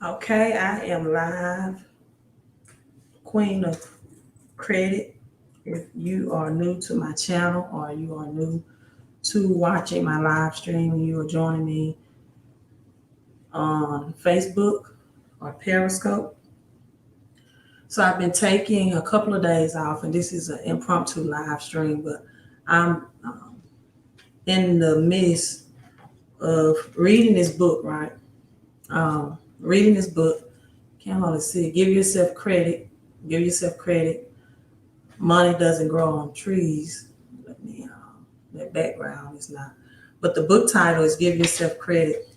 Okay, I am live, Queen of Credit. If you are new to my channel or you are new to watching my live stream, you are joining me on Facebook or Periscope. So I've been taking a couple of days off, and this is an impromptu live stream, but I'm in the midst of reading this book, right? Reading this book. Can't hardly see it. Give yourself credit. Give yourself credit. Money doesn't grow on trees. Let me, that background is not. But the book title is Give Yourself Credit.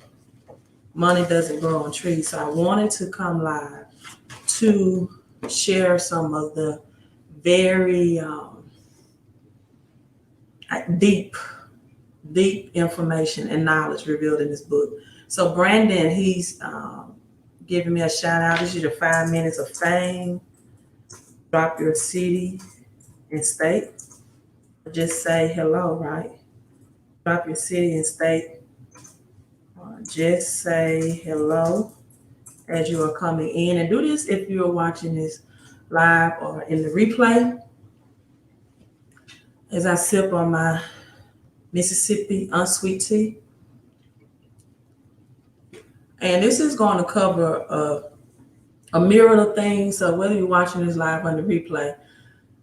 Money doesn't grow on trees. So I wanted to come live to share some of the very deep, deep information and knowledge revealed in this book. So Brandon, he's giving me a shout out. This is your 5 minutes of fame. Drop your city and state. Just say hello, right? Drop your city and state. Just say hello as you are coming in. And do this if you are watching this live or in the replay. As I sip on my Mississippi unsweet tea. And this is going to cover a myriad of things. So whether you're watching this live or in the replay,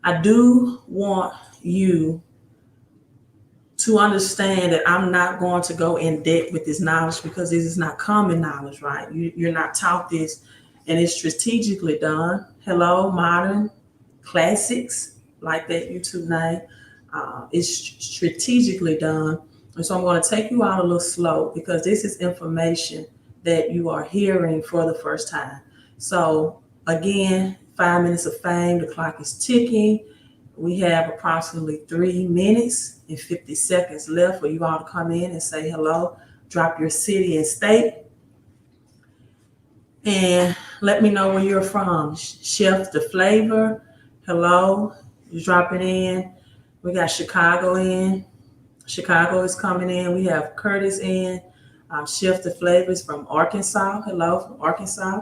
I do want you to understand that I'm not going to go in depth with this knowledge because this is not common knowledge, right? You're not taught this, and it's strategically done. Hello, modern classics, like that YouTube name. It's strategically done. And so I'm going to take you out a little slow because this is information that you are hearing for the first time. So again, 5 minutes of fame, the clock is ticking. We have approximately 3 minutes and 50 seconds left for you all to come in and say hello, drop your city and state, and let me know where you're from. Chef the Flavor, hello, you dropping in. We got Chicago in. Chicago is coming in. We have Curtis in. Chef the Flavor is from Arkansas. Hello, from Arkansas.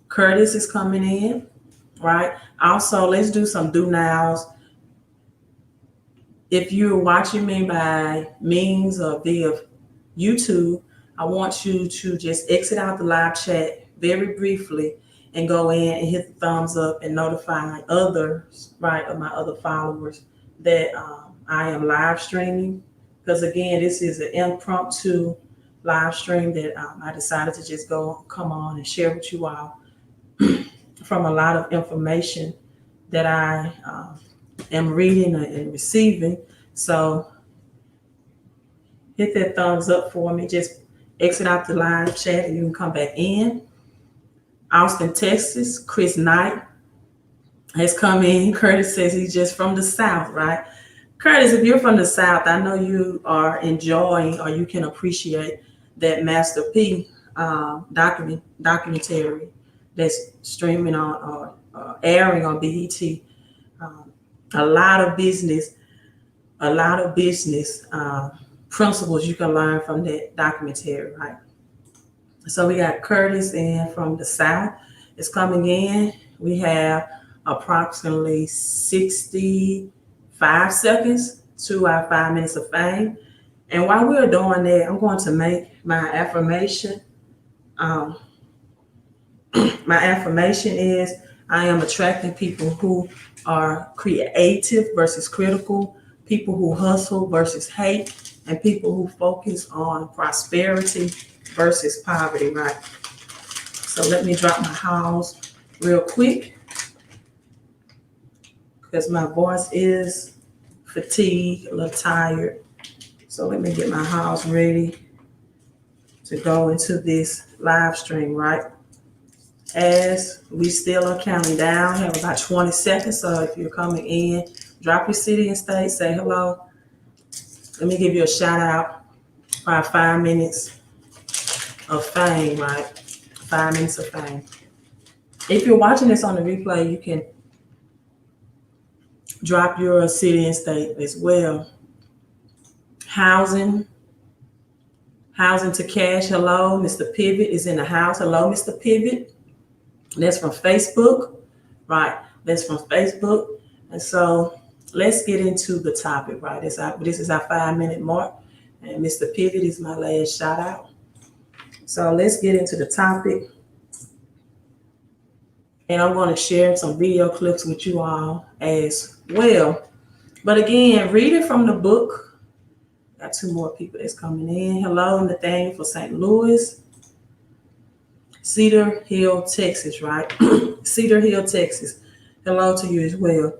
Curtis is coming in, right? Also, let's do some do nows. If you're watching me by means of via YouTube, I want you to just exit out the live chat very briefly and go in and hit the thumbs up and notify others, right, of my other followers that I am live streaming. Because again, this is an impromptu live stream that I decided to just come on and share with you all from a lot of information that I am reading and receiving. So hit that thumbs up for me. Just exit out the live chat and you can come back in. Austin, Texas, Chris Knight has come in. Curtis says he's just from the South, right? Curtis, if you're from the South, I know you are enjoying or you can appreciate that Master P documentary that's streaming on or airing on BET. A lot of business principles you can learn from that documentary, right? So we got Curtis in from the South. It's coming in. We have approximately 65 seconds to our 5 minutes of fame. And while we're doing that, I'm going to make my affirmation. My affirmation is I am attracting people who are creative versus critical, people who hustle versus hate, and people who focus on prosperity versus poverty, right? So let me drop my house real quick because my voice is fatigued, a little tired. So let me get my house ready to go into this live stream, right? As we still are counting down, have about 20 seconds. So if you're coming in, drop your city and state, say hello. Let me give you a shout out for our 5 minutes of fame, right? 5 minutes of fame. If you're watching this on the replay, you can drop your city and state as well. Housing, Housing to Cash. Hello, Mr. Pivot is in the house. Hello, Mr. Pivot. That's from Facebook, right? That's from Facebook. And so let's get into the topic, right? This is our 5-minute mark. And Mr. Pivot is my last shout out. So let's get into the topic. And I'm going to share some video clips with you all as well. But again, read it from the book. Got 2 more people that's coming in. Hello, Nathaniel for St. Louis. Cedar Hill, Texas, right? Cedar Hill, Texas. Hello to you as well.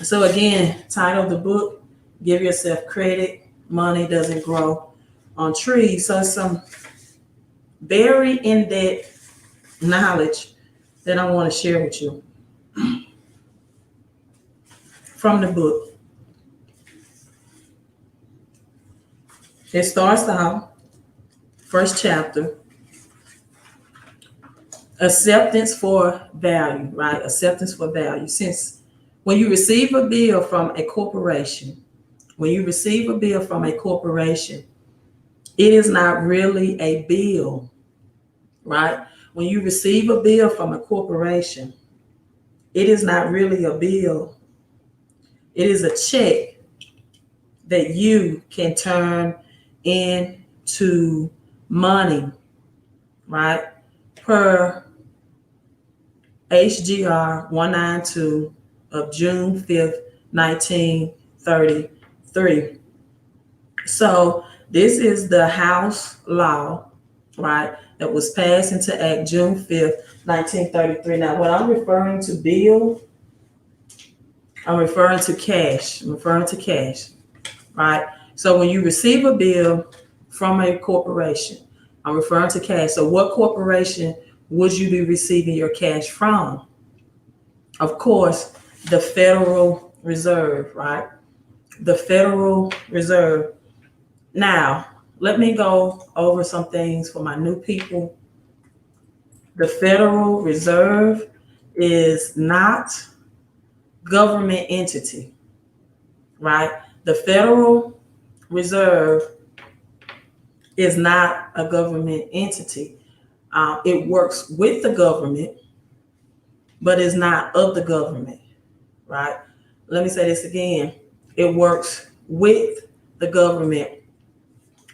So again, title of the book, Give Yourself Credit. Money doesn't grow on trees. So some very in-depth knowledge that I want to share with you from the book. It starts out, first chapter, acceptance for value, right? Acceptance for value. Since when you receive a bill from a corporation, it is not really a bill, right? When you receive a bill from a corporation, it is not really a bill. It is a check that you can turn into money, right? Per HGR 192 of June 5th, 1933. So this is the House law, right, that was passed into Act June 5th, 1933. Now, when I'm referring to bill, I'm referring to cash. Right? So when you receive a bill from a corporation, I'm referring to cash. So what corporation would you be receiving your cash from? Of course, the Federal Reserve, right? The Federal Reserve. Now, let me go over some things for my new people. The Federal Reserve is not government entity, right? The Federal Reserve is not a government entity. It works with the government, but is not of the government, right? Let me say this again. It works with the government,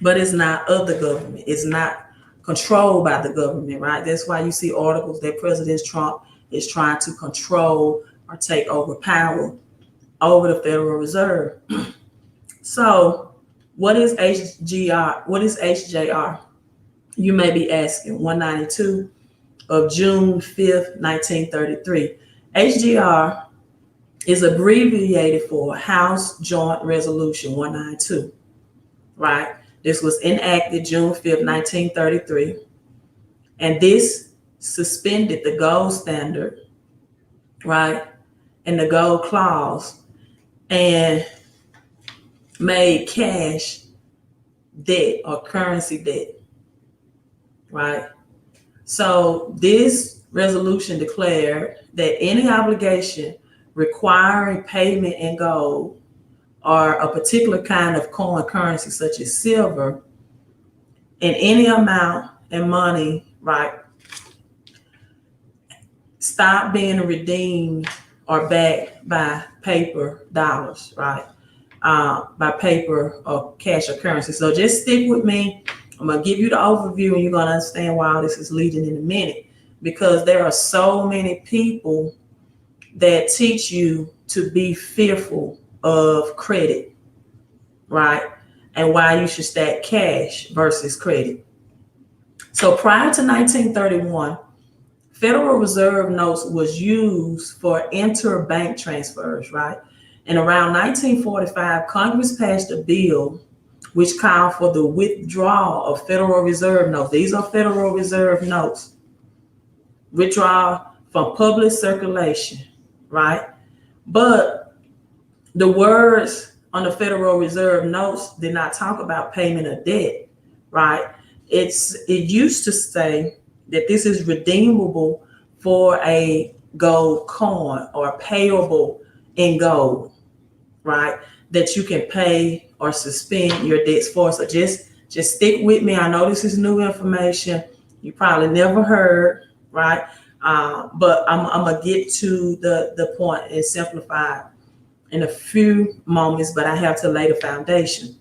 but it's not of the government. It's not controlled by the government, right? That's why you see articles that President Trump is trying to control or take over power over the Federal Reserve. So what is HGR? What is HJR? You may be asking. 192 of June 5th, 1933. HGR is abbreviated for House Joint Resolution 192, right? This was enacted June 5th, 1933. And this suspended the gold standard, right? And the gold clause, and made cash debt or currency debt, right? So this resolution declared that any obligation requiring payment in gold or a particular kind of coin currency, such as silver, in any amount in money, right, stop being redeemed or backed by paper dollars, right? By paper or cash or currency. So just stick with me. I'm going to give you the overview and you're going to understand why all this is leading in a minute, because there are so many people that teach you to be fearful of credit, right? And why you should stack cash versus credit. So prior to 1931, Federal Reserve notes was used for interbank transfers, right? And around 1945, Congress passed a bill which called for the withdrawal of Federal Reserve notes. These are Federal Reserve notes. Withdrawal from public circulation, right? But the words on the Federal Reserve notes did not talk about payment of debt, right? It used to say that this is redeemable for a gold coin or payable in gold, right? That you can pay or suspend your debts for. So just stick with me. I know this is new information. You probably never heard, right? But I'm gonna get to the point and simplify it in a few moments, but I have to lay the foundation.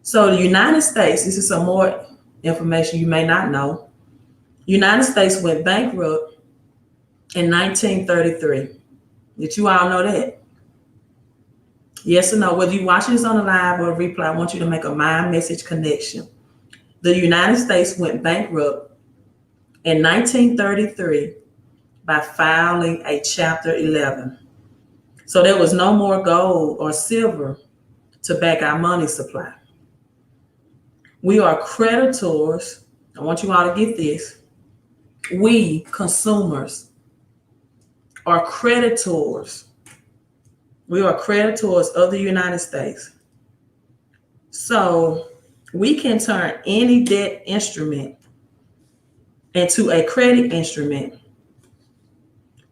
So the United States, this is some more information you may not know. United States went bankrupt in 1933. Did you all know that? Yes or no? Whether you watch this on the live or a replay, I want you to make a mind message connection. The United States went bankrupt in 1933 by filing a Chapter 11. So there was no more gold or silver to back our money supply. We are creditors. I want you all to get this. We consumers are creditors. We are creditors of the United States. So we can turn any debt instrument into a credit instrument,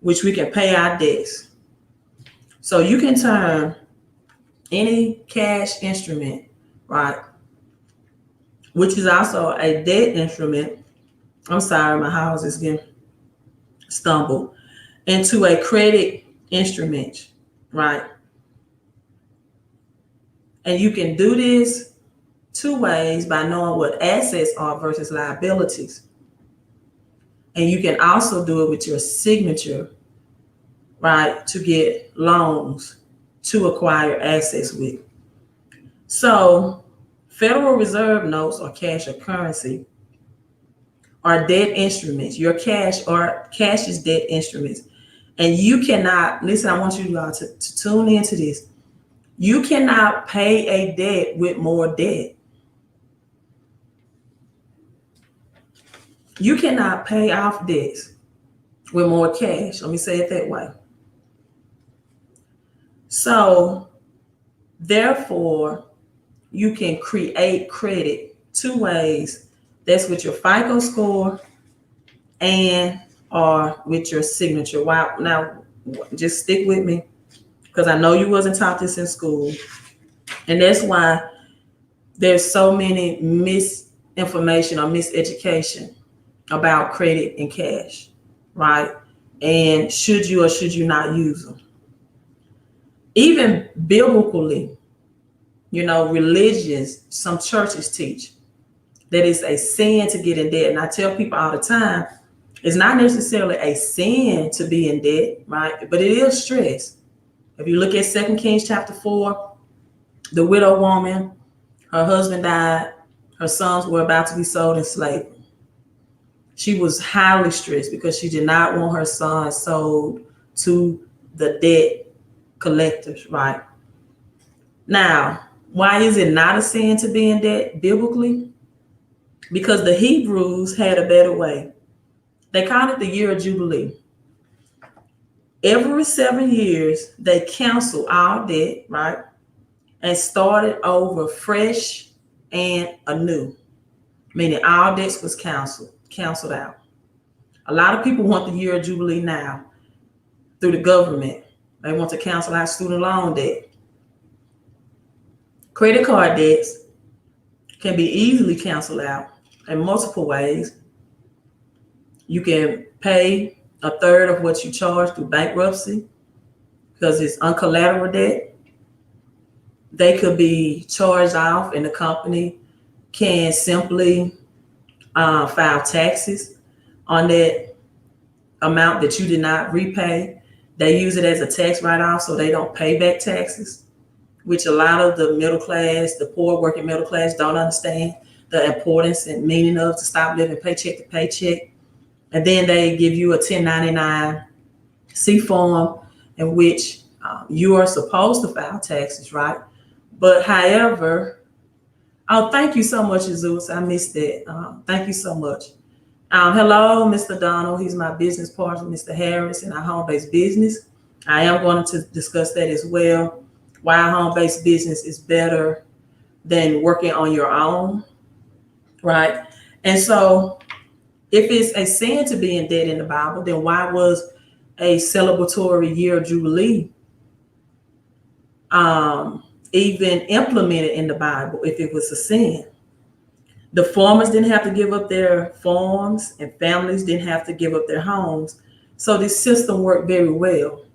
which we can pay our debts. So you can turn any cash instrument, right, which is also a debt instrument. I'm sorry, my house is getting stumbled, into a credit instrument, right? And you can do this two ways: by knowing what assets are versus liabilities. And you can also do it with your signature, right, to get loans to acquire assets with. So Federal Reserve notes, or cash or currency, are debt instruments. Your cash is debt instruments. And you cannot, listen, I want you all to tune into this. You cannot pay a debt with more debt. You cannot pay off debts with more cash. Let me say it that way. So, therefore, you can create credit two ways. That's with your FICO score and or with your signature. Wow. Now, just stick with me, because I know you wasn't taught this in school. And that's why there's so many misinformation or miseducation about credit and cash, right? And should you or should you not use them? Even biblically, religions, some churches teach that it's a sin to get in debt. And I tell people all the time, it's not necessarily a sin to be in debt, right? But it is stress. If you look at 2 Kings chapter 4, the widow woman, her husband died, her sons were about to be sold in slavery. She was highly stressed because she did not want her sons sold to the debt collectors, right? Now, why is it not a sin to be in debt biblically? Because the Hebrews had a better way. They called it the year of Jubilee. Every 7 years, they canceled all debt, right? And started over fresh and anew, meaning all debts was canceled out. A lot of people want the year of Jubilee now through the government. They want to cancel out student loan debt. Credit card debts can be easily canceled out in multiple ways. You can pay a third of what you charge through bankruptcy because it's uncollateral debt. They could be charged off, and the company can simply file taxes on that amount that you did not repay. They use it as a tax write-off, so they don't pay back taxes, which a lot of the middle class, the poor working middle class, don't understand the importance and meaning of, to stop living paycheck to paycheck. And then they give you a 1099-C form in which you are supposed to file taxes, right? But however, thank you so much, Jesus. I missed that. Thank you so much. Hello, Mr. Donald. He's my business partner, Mr. Harris, in our home-based business. I am going to discuss that as well. Why home-based business is better than working on your own, right? And so if it's a sin to be in debt in the Bible, then why was a celebratory year of Jubilee even implemented in the Bible if it was a sin. The farmers didn't have to give up their farms, and families didn't have to give up their homes. So this system worked very well,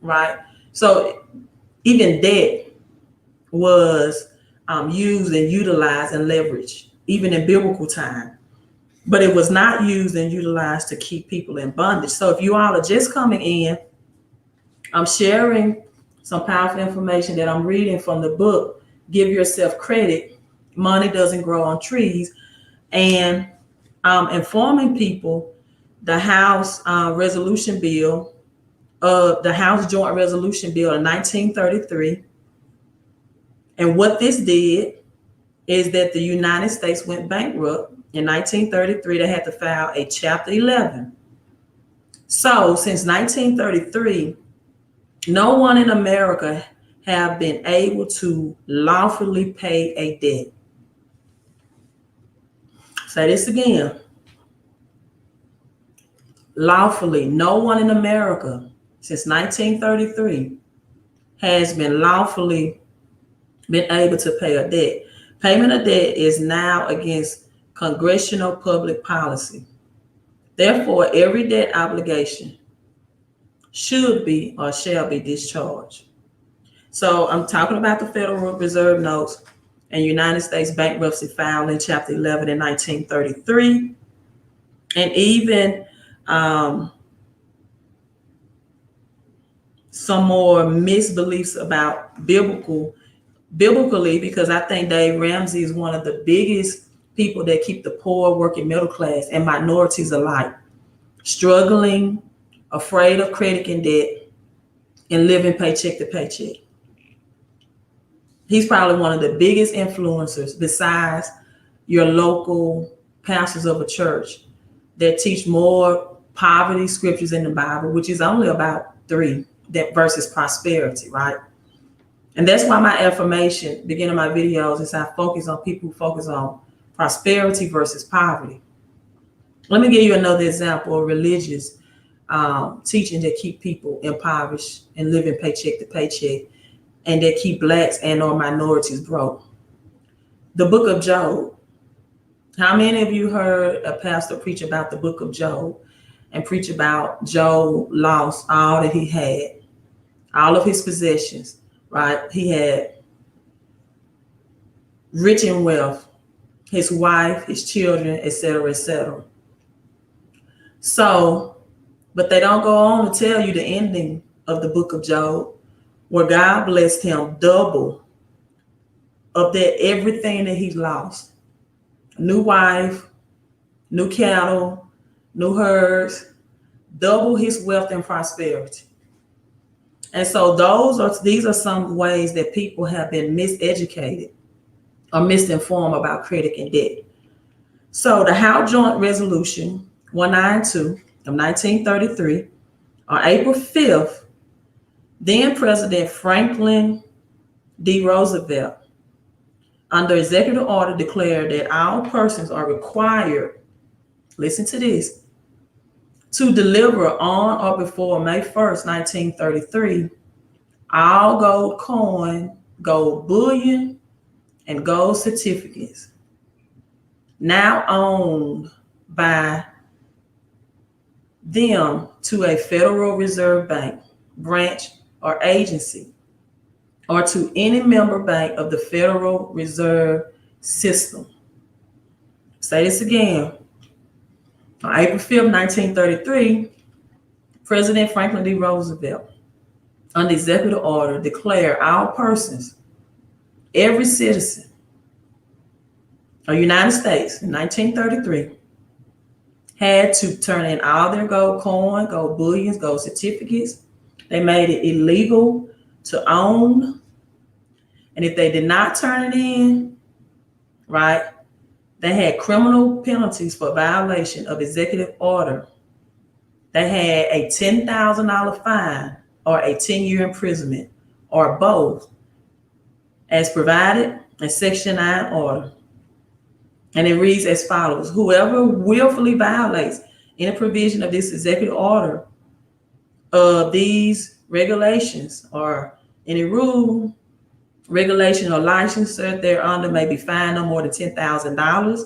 right? So even debt was used and utilized and leveraged, even in biblical time. But it was not used and utilized to keep people in bondage. So if you all are just coming in, I'm sharing some powerful information that I'm reading from the book, Give Yourself Credit, Money Doesn't Grow on Trees. And I'm informing people the House Resolution Bill, the House Joint Resolution Bill of 1933. And what this did is that the United States went bankrupt in 1933. They had to file a Chapter 11. So since 1933, no one in America have been able to lawfully pay a debt. Say this again. Lawfully, no one in America since 1933 has been lawfully been able to pay a debt. Payment of debt is now against congressional public policy. Therefore, every debt obligation should be or shall be discharged. So I'm talking about the Federal Reserve notes and United States bankruptcy filed in Chapter 11 in 1933. And even some more misbeliefs about biblically, because I think Dave Ramsey is one of the biggest people that keep the poor, working middle class, and minorities alike struggling, afraid of credit and debt, and living paycheck to paycheck. He's probably one of the biggest influencers besides your local pastors of a church that teach more poverty scriptures in the Bible, which is only about 3, that versus prosperity, right? And that's why my affirmation, beginning my videos, is I focus on people who focus on prosperity versus poverty. Let me give you another example of religious teaching that keep people impoverished and living paycheck to paycheck, and that keep blacks and or minorities broke. The book of Job. How many of you heard a pastor preach about the book of Job and preach about Job lost all that he had, all of his possessions, right? He had rich in wealth, his wife, his children, etc., etc. So, but they don't go on to tell you the ending of the book of Job, where God blessed him double of that everything that he lost. New wife, new cattle, new herds, double his wealth and prosperity. And so these are some ways that people have been miseducated or misinformed about credit and debt. So the House Joint Resolution 192 of 1933, on April 5th, then President Franklin D. Roosevelt, under executive order, declared that all persons are required, listen to this, to deliver on or before May 1st, 1933, all gold coin, gold bullion, and gold certificates now owned by them to a Federal Reserve Bank, branch, or agency, or to any member bank of the Federal Reserve System. Say this again. On April 5th, 1933, President Franklin D. Roosevelt, under executive order, declared all persons, every citizen of the United States in 1933, had to turn in all their gold coin, gold bullions, gold certificates. They made it illegal to own. And if they did not turn it in, right, they had criminal penalties for violation of executive order. They had a $10,000 fine or a 10-year imprisonment or both, as provided in Section 9 order. And it reads as follows: whoever willfully violates any provision of this executive order, of these regulations, or any rule regulation or license that they're under may be fined no more than $10,000.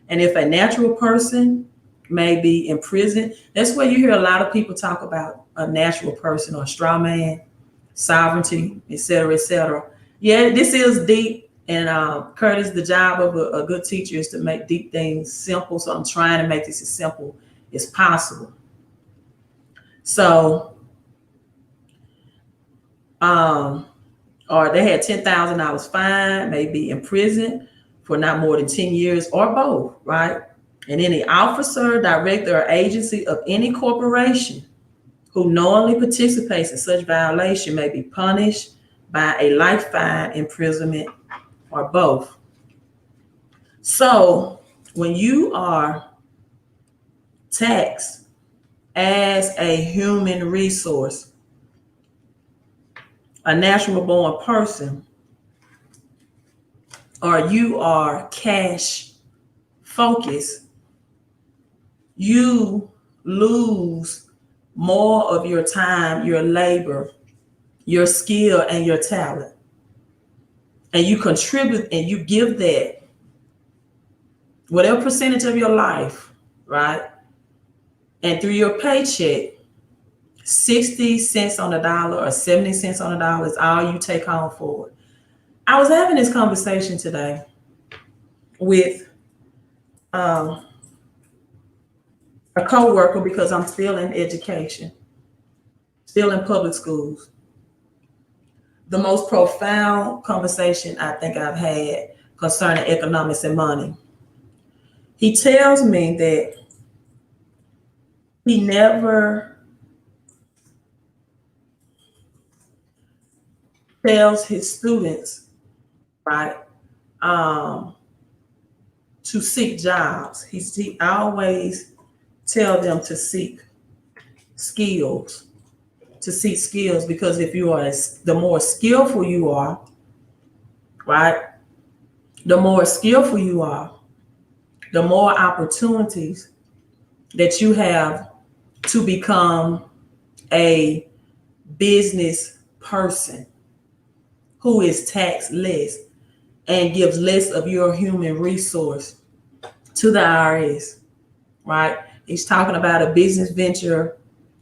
And if a natural person may be in prison, that's where you hear a lot of people talk about a natural person or a straw man, sovereignty, et cetera, et cetera. Yeah, this is deep. And Curtis, the job of a good teacher is to make deep things simple. So I'm trying to make this as simple as possible. So, or they had $10,000 fine, maybe in prison for not more than 10 years or both, right? And any officer, director, or agency of any corporation who knowingly participates in such violation may be punished by a life fine, imprisonment, or both. So when you are taxed as a human resource, a natural born person, or you are cash focused, you lose more of your time, your labor, your skill, and your talent. And you contribute and you give that, whatever percentage of your life, right? And through your paycheck, 60 cents on the dollar or 70 cents on the dollar is all you take home for it. I was having this conversation today with a coworker because I'm still in education, still in public schools. The most profound conversation I think I've had concerning economics and money. He tells me that he never tells his students, right, to seek jobs. He always tell them to seek skills, because if you are, the more skillful you are, right, the more skillful you are, the more opportunities that you have to become a business person who is taxed less and gives less of your human resource to the IRS, right? He's talking about a business venture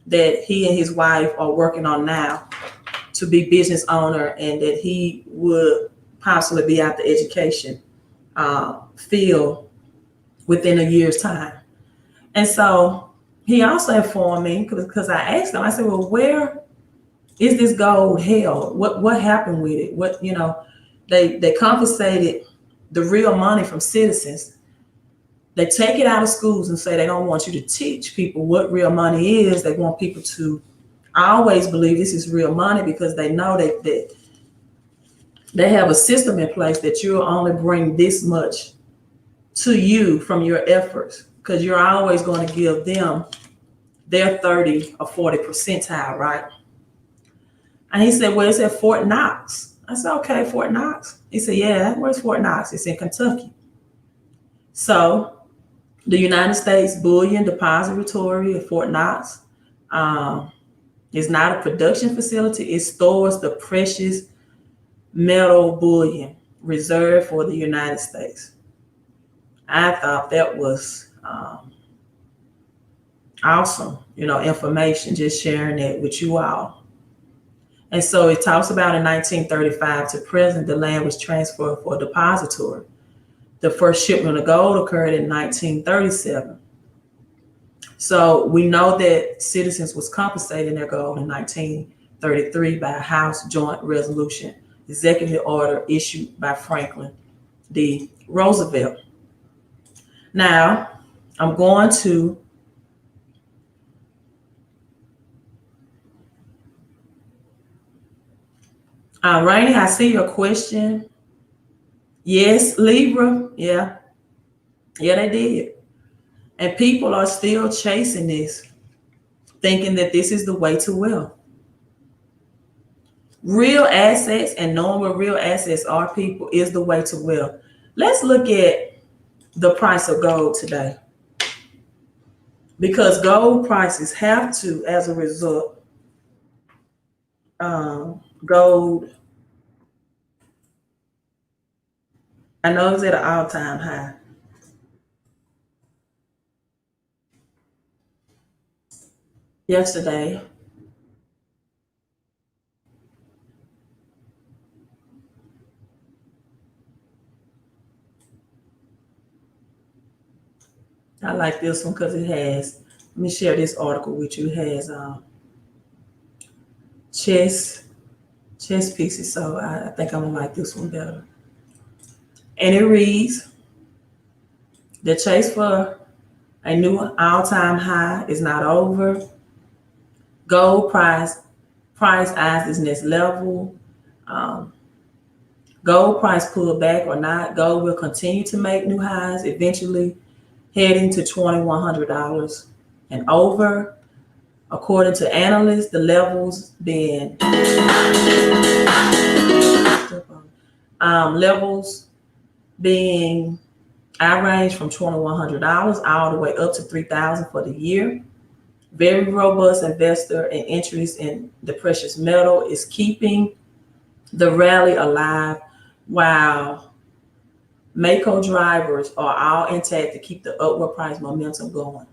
that he and his wife are working on now to be business owner, and that he would possibly be out the education field within a year's time. And so he also informed me, because I asked him, I said, well, where is this gold held? What happened with it? What, they confiscated the real money from citizens. They take it out of schools and say they don't want you to teach people what real money is. They want people to always believe this is real money because they know that they have a system in place that you'll only bring this much to you from your efforts, because you're always going to give them their 30 or 40 percentile, right? And he said, well, it's at Fort Knox. I said, okay, Fort Knox. He said, yeah, where's Fort Knox? It's in Kentucky. So the United States Bullion Depository at Fort Knox is not a production facility. It stores the precious metal bullion reserved for the United States. I thought that was awesome, information, just sharing that with you all. And so it talks about in 1935 to present, the land was transferred for a depository. The first shipment of gold occurred in 1937. So we know that citizens was compensating their gold in 1933 by a House Joint Resolution, executive order issued by Franklin D. Roosevelt. Now, I'm going to Rainey, I see your question. Yes, Libra. Yeah, they did. And people are still chasing this, thinking that this is the way to wealth. Real assets and knowing what real assets are, people, is the way to wealth. Let's look at the price of gold today, because gold prices have to, as a result, gold I know it's at an all-time high. Yesterday, I like this one because it has, let me share this article with you. It has chess pieces, so I think I'm gonna like this one better. And it reads, the chase for a new all-time high is not over. Gold price eyes this next level. Um, Gold price pulled back or not, gold will continue to make new highs, eventually heading to $2,100 and over. According to analysts, the levels being I range from $2,100 all the way up to $3,000 for the year. Very robust investor and interest in the precious metal is keeping the rally alive, while Mako drivers are all intact to keep the upward price momentum going.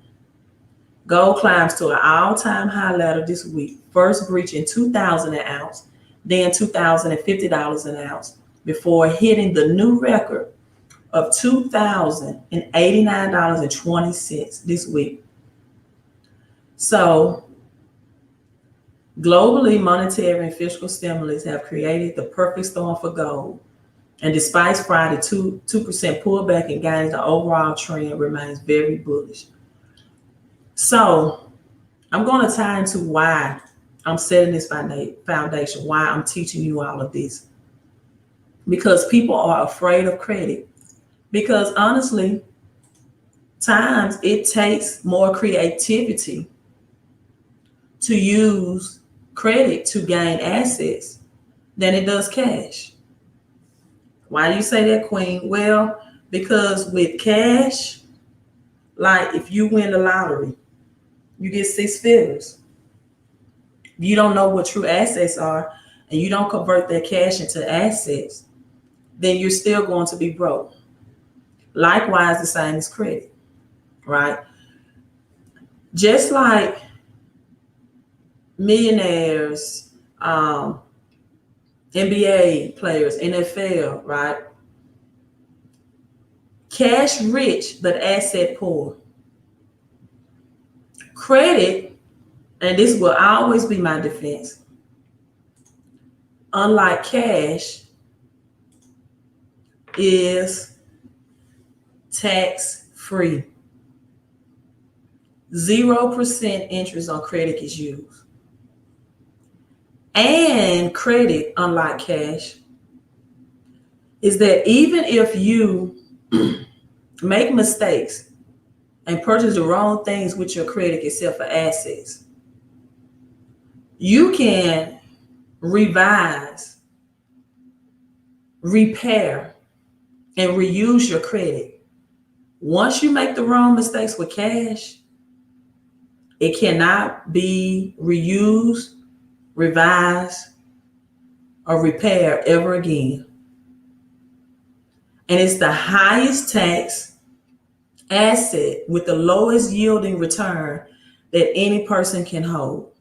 Gold climbs to an all-time high ladder this week, first breaching $2,000 an ounce, then $2,050 an ounce, before hitting the new record of $2,089.20 this week. So, globally, monetary and fiscal stimulus have created the perfect storm for gold. And despite Friday's 2% pullback in gains, the overall trend remains very bullish. So I'm going to tie into why I'm setting this foundation, why I'm teaching you all of this. Because people are afraid of credit. Because honestly, times it takes more creativity to use credit to gain assets than it does cash. Why do you say that, Queen? Well, because with cash, like if you win the lottery, you get 6 figures. You don't know what true assets are, and you don't convert that cash into assets, then you're still going to be broke. Likewise, the same as credit, right? Just like millionaires, NBA players, NFL, right? Cash rich, but asset poor. Credit, and this will always be my defense, unlike cash, is tax free. 0% interest on credit is used. And credit, unlike cash, is that even if you make mistakes and purchase the wrong things with your credit except for assets, you can revise, repair, and reuse your credit. Once you make the wrong mistakes with cash, it cannot be reused, revised, or repaired ever again. And it's the highest tax asset with the lowest yielding return that any person can hold.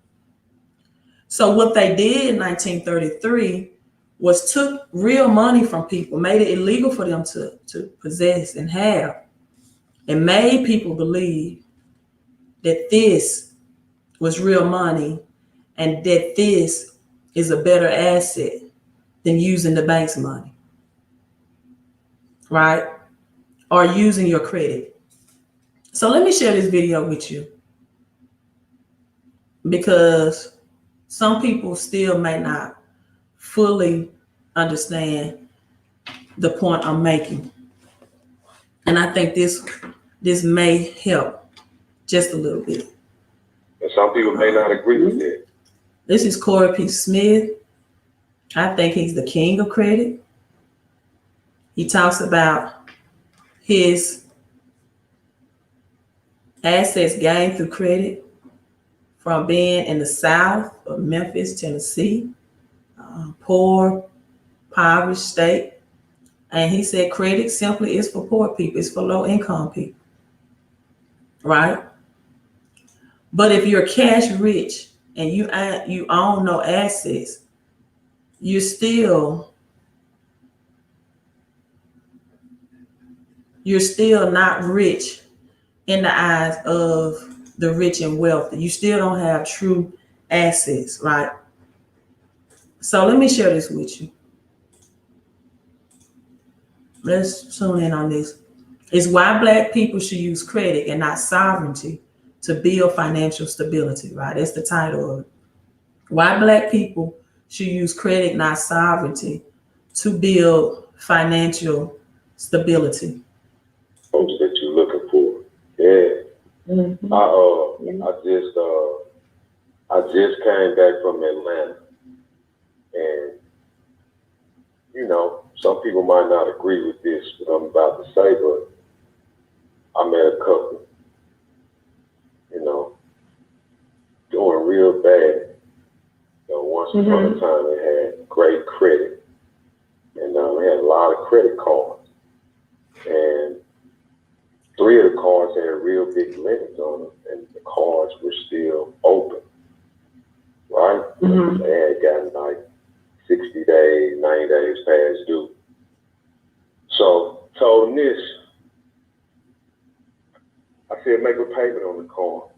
So what they did in 1933 was took real money from people, made it illegal for them to possess and have, and made people believe that this was real money and that this is a better asset than using the bank's money, right? Or using your credit. So let me share this video with you, because some people still may not fully understand the point I'm making. And I think this may help just a little bit. And some people may not agree with that. This is Corey P. Smith. I think he's the king of credit. He talks about his assets gained through credit from being in the South of Memphis, Tennessee, poor, impoverished state. And he said credit simply is for poor people, it's for low income people, right? But if you're cash rich and you own no assets, you're still not rich in the eyes of the rich and wealthy. You still don't have true assets, right? So let me share this with you. Let's tune in on this. It's why Black people should use credit and not sovereignty to build financial stability, right? That's the title of it. Why Black people should use credit, not sovereignty, to build financial stability. Folks that you're looking for. Yeah. Mm-hmm. I just came back from Atlanta, and you know, some people might not agree with this, what I'm about to say, but I met a couple, you know, doing real bad. You know, once upon a time, they had great credit, and they had a lot of credit cards, and 3 of the cards had real big limits on them, and the cards were still open, right? Mm-hmm. They had gotten like 60 days, 90 days past due. So told them this. I said, make a payment on the car.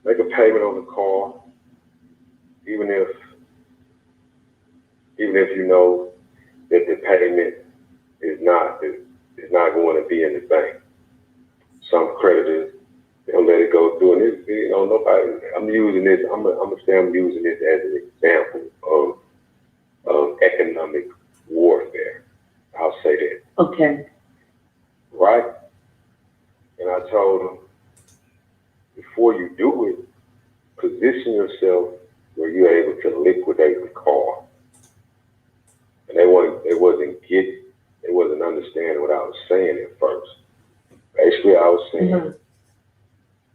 Make a payment on the car, even if you know that the payment is not going to be in the bank. Some creditors, they'll let it go through, and this, you know, nobody. I'm using this. I'm using this as an example of economic warfare. I'll say that. Okay. Right? And I told them, before you do it, position yourself where you're able to liquidate the car. And they wasn't understanding what I was saying at first. Basically, I was saying,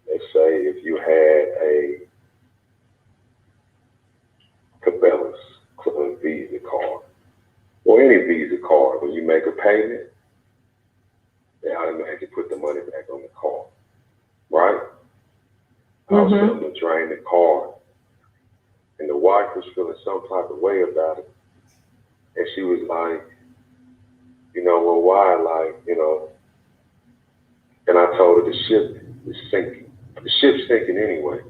let's say if you had a Cabela's Visa card, or any Visa card, when you make a payment, they automatically put the money back on the card, right? I was telling them to drain the card, and the wife was feeling some type of way about it, and she was like, you know, well, why? Like, you know, and I told her the ship is sinking. The ship's sinking anyway.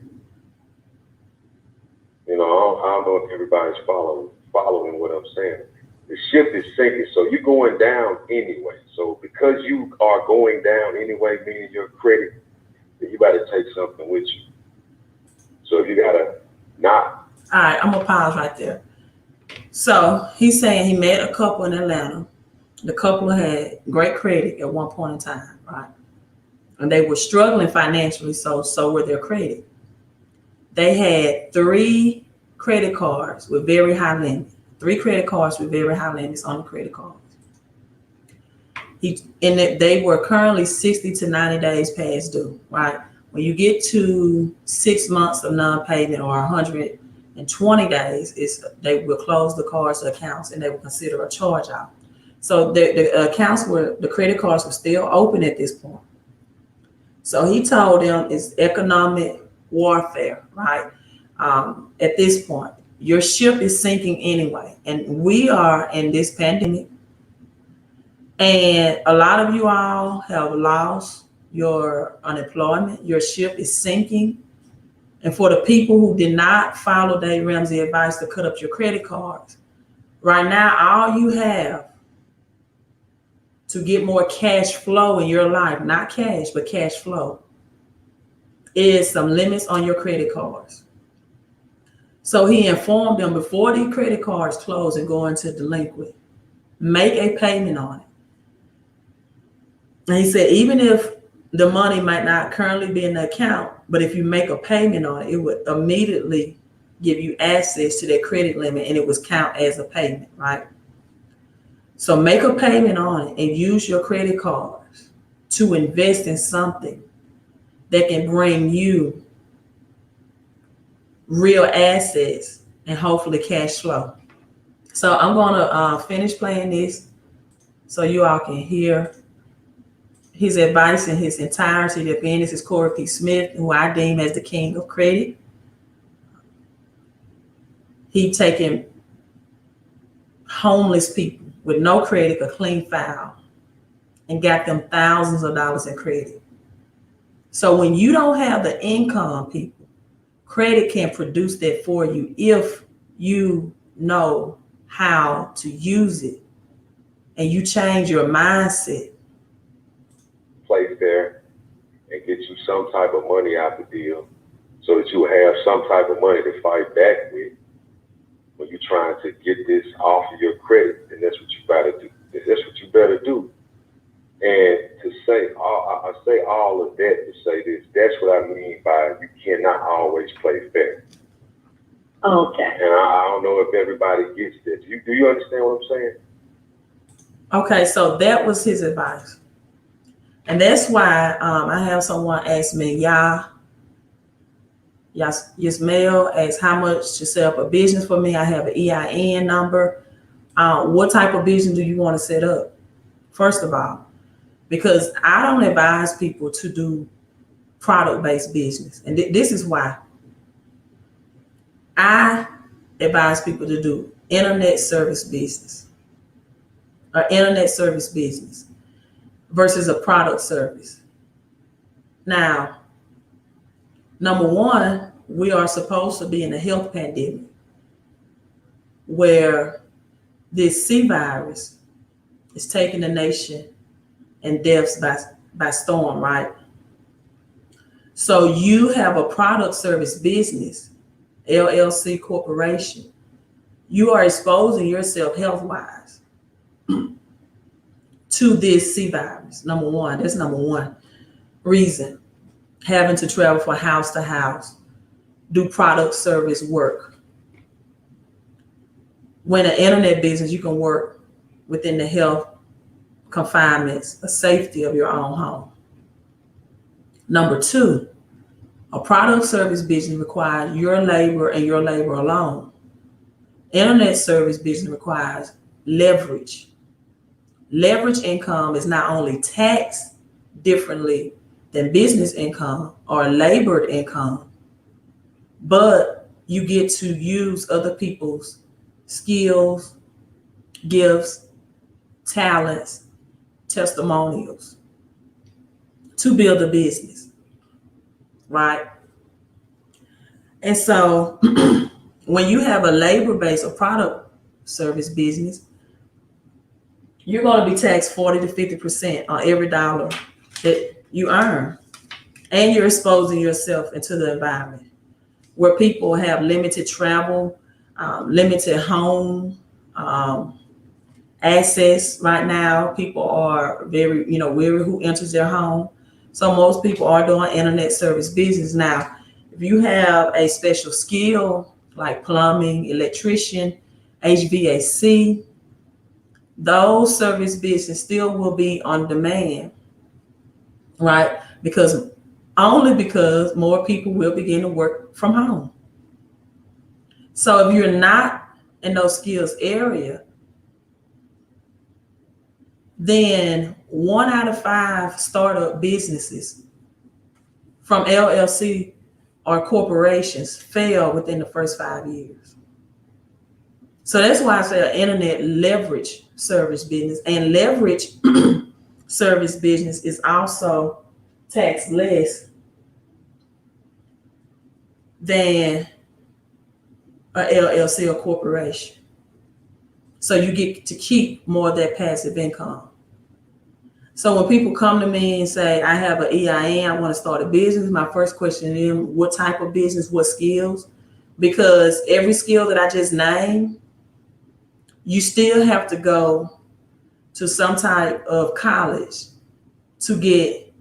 You know, I don't know if everybody's following what I'm saying. The ship is sinking, so you're going down anyway. So because you are going down anyway, meaning your credit, then you better take something with you. So if you gotta not. All right, I'm gonna pause right there. So he's saying he met a couple in Atlanta. The couple had great credit at one point in time, right? And they were struggling financially, so were their credit. They had 3 credit cards with very high limits. 3 credit cards with very high limits on the credit cards. They were currently 60 to 90 days past due, right? When you get to 6 months of non-payment or 120 days, they will close the cards accounts and they will consider a charge out. So the credit cards were still open at this point. So he told them it's economic warfare, right? At this point, your ship is sinking anyway. And we are in this pandemic. And a lot of you all have lost your unemployment. Your ship is sinking. And for the people who did not follow Dave Ramsey advice to cut up your credit cards, right now, all you have to get more cash flow in your life, not cash, but cash flow, is some limits on your credit cards. So he informed them before these credit cards close and go into delinquent, make a payment on it. And he said, even if the money might not currently be in the account, but if you make a payment on it, it would immediately give you access to that credit limit and it was count as a payment, right? So make a payment on it and use your credit cards to invest in something that can bring you real assets and hopefully cash flow. So I'm gonna finish playing this so you all can hear his advice in his entirety. Again, this is Corey P. Smith, who I deem as the king of credit. He taken homeless people with no credit, a clean file, and got them thousands of dollars in credit. So when you don't have the income, people, credit can produce that for you if you know how to use it and you change your mindset. Place there and get you some type of money out the deal so that you have some type of money to fight back with when you're trying to get this off of your credit. And that's what you better do. That's what you better do. And to say, I say all of that to say this, that's what I mean by you cannot always play fair. Okay. And I don't know if everybody gets that. Do you understand what I'm saying? Okay, so that was his advice. And that's why I have someone ask me, Yasmail asked how much to set up a business for me. I have an EIN number. What type of business do you want to set up? First of all, because I don't advise people to do product-based business. And this is why. I advise people to do internet service business or internet service business versus a product service. Now, number one, we are supposed to be in a health pandemic where this C virus is taking the nation and deaths by storm, right? So you have a product service business, LLC corporation. You are exposing yourself health-wise to this C virus. Number one, that's number one reason. Having to travel from house to house, do product service work. When an internet business, you can work within the health confinements, the safety of your own home. Number two, a product service business requires your labor and your labor alone. Internet service business requires leverage. Leverage income is not only taxed differently than business income or labored income, but you get to use other people's skills, gifts, talents, testimonials to build a business, right? And so when you have a labor-based or product service business, you're going to be taxed 40 to 50% on every dollar that you earn. And you're exposing yourself into the environment where people have limited travel, limited home access. Right now, people are very, weary who enters their home. So most people are doing internet service business. Now, if you have a special skill like plumbing, electrician, HVAC, those service business still will be on demand, right? Because more people will begin to work from home. So if you're not in those skills area, then 1 out of 5 startup businesses from LLC or corporations fail within the first 5 years. So that's why I say an internet leverage service business, and leverage service business is also taxed less than a LLC or corporation. So you get to keep more of that passive income. So when people come to me and say, I have an EIN, I want to start a business, my first question is, what type of business, what skills? Because every skill that I just named, you still have to go to some type of college to get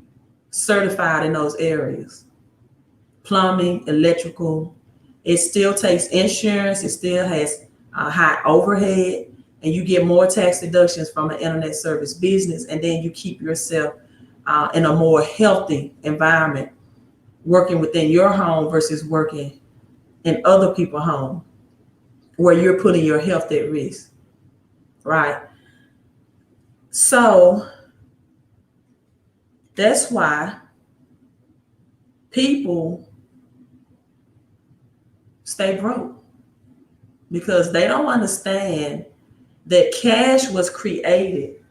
certified in those areas. Plumbing, electrical, it still takes insurance, it still has high overhead, and you get more tax deductions from an internet service business, and then you keep yourself in a more healthy environment, working within your home versus working in other people's home. where you're putting your health at risk, right? So that's why people stay broke, because they don't understand that cash was created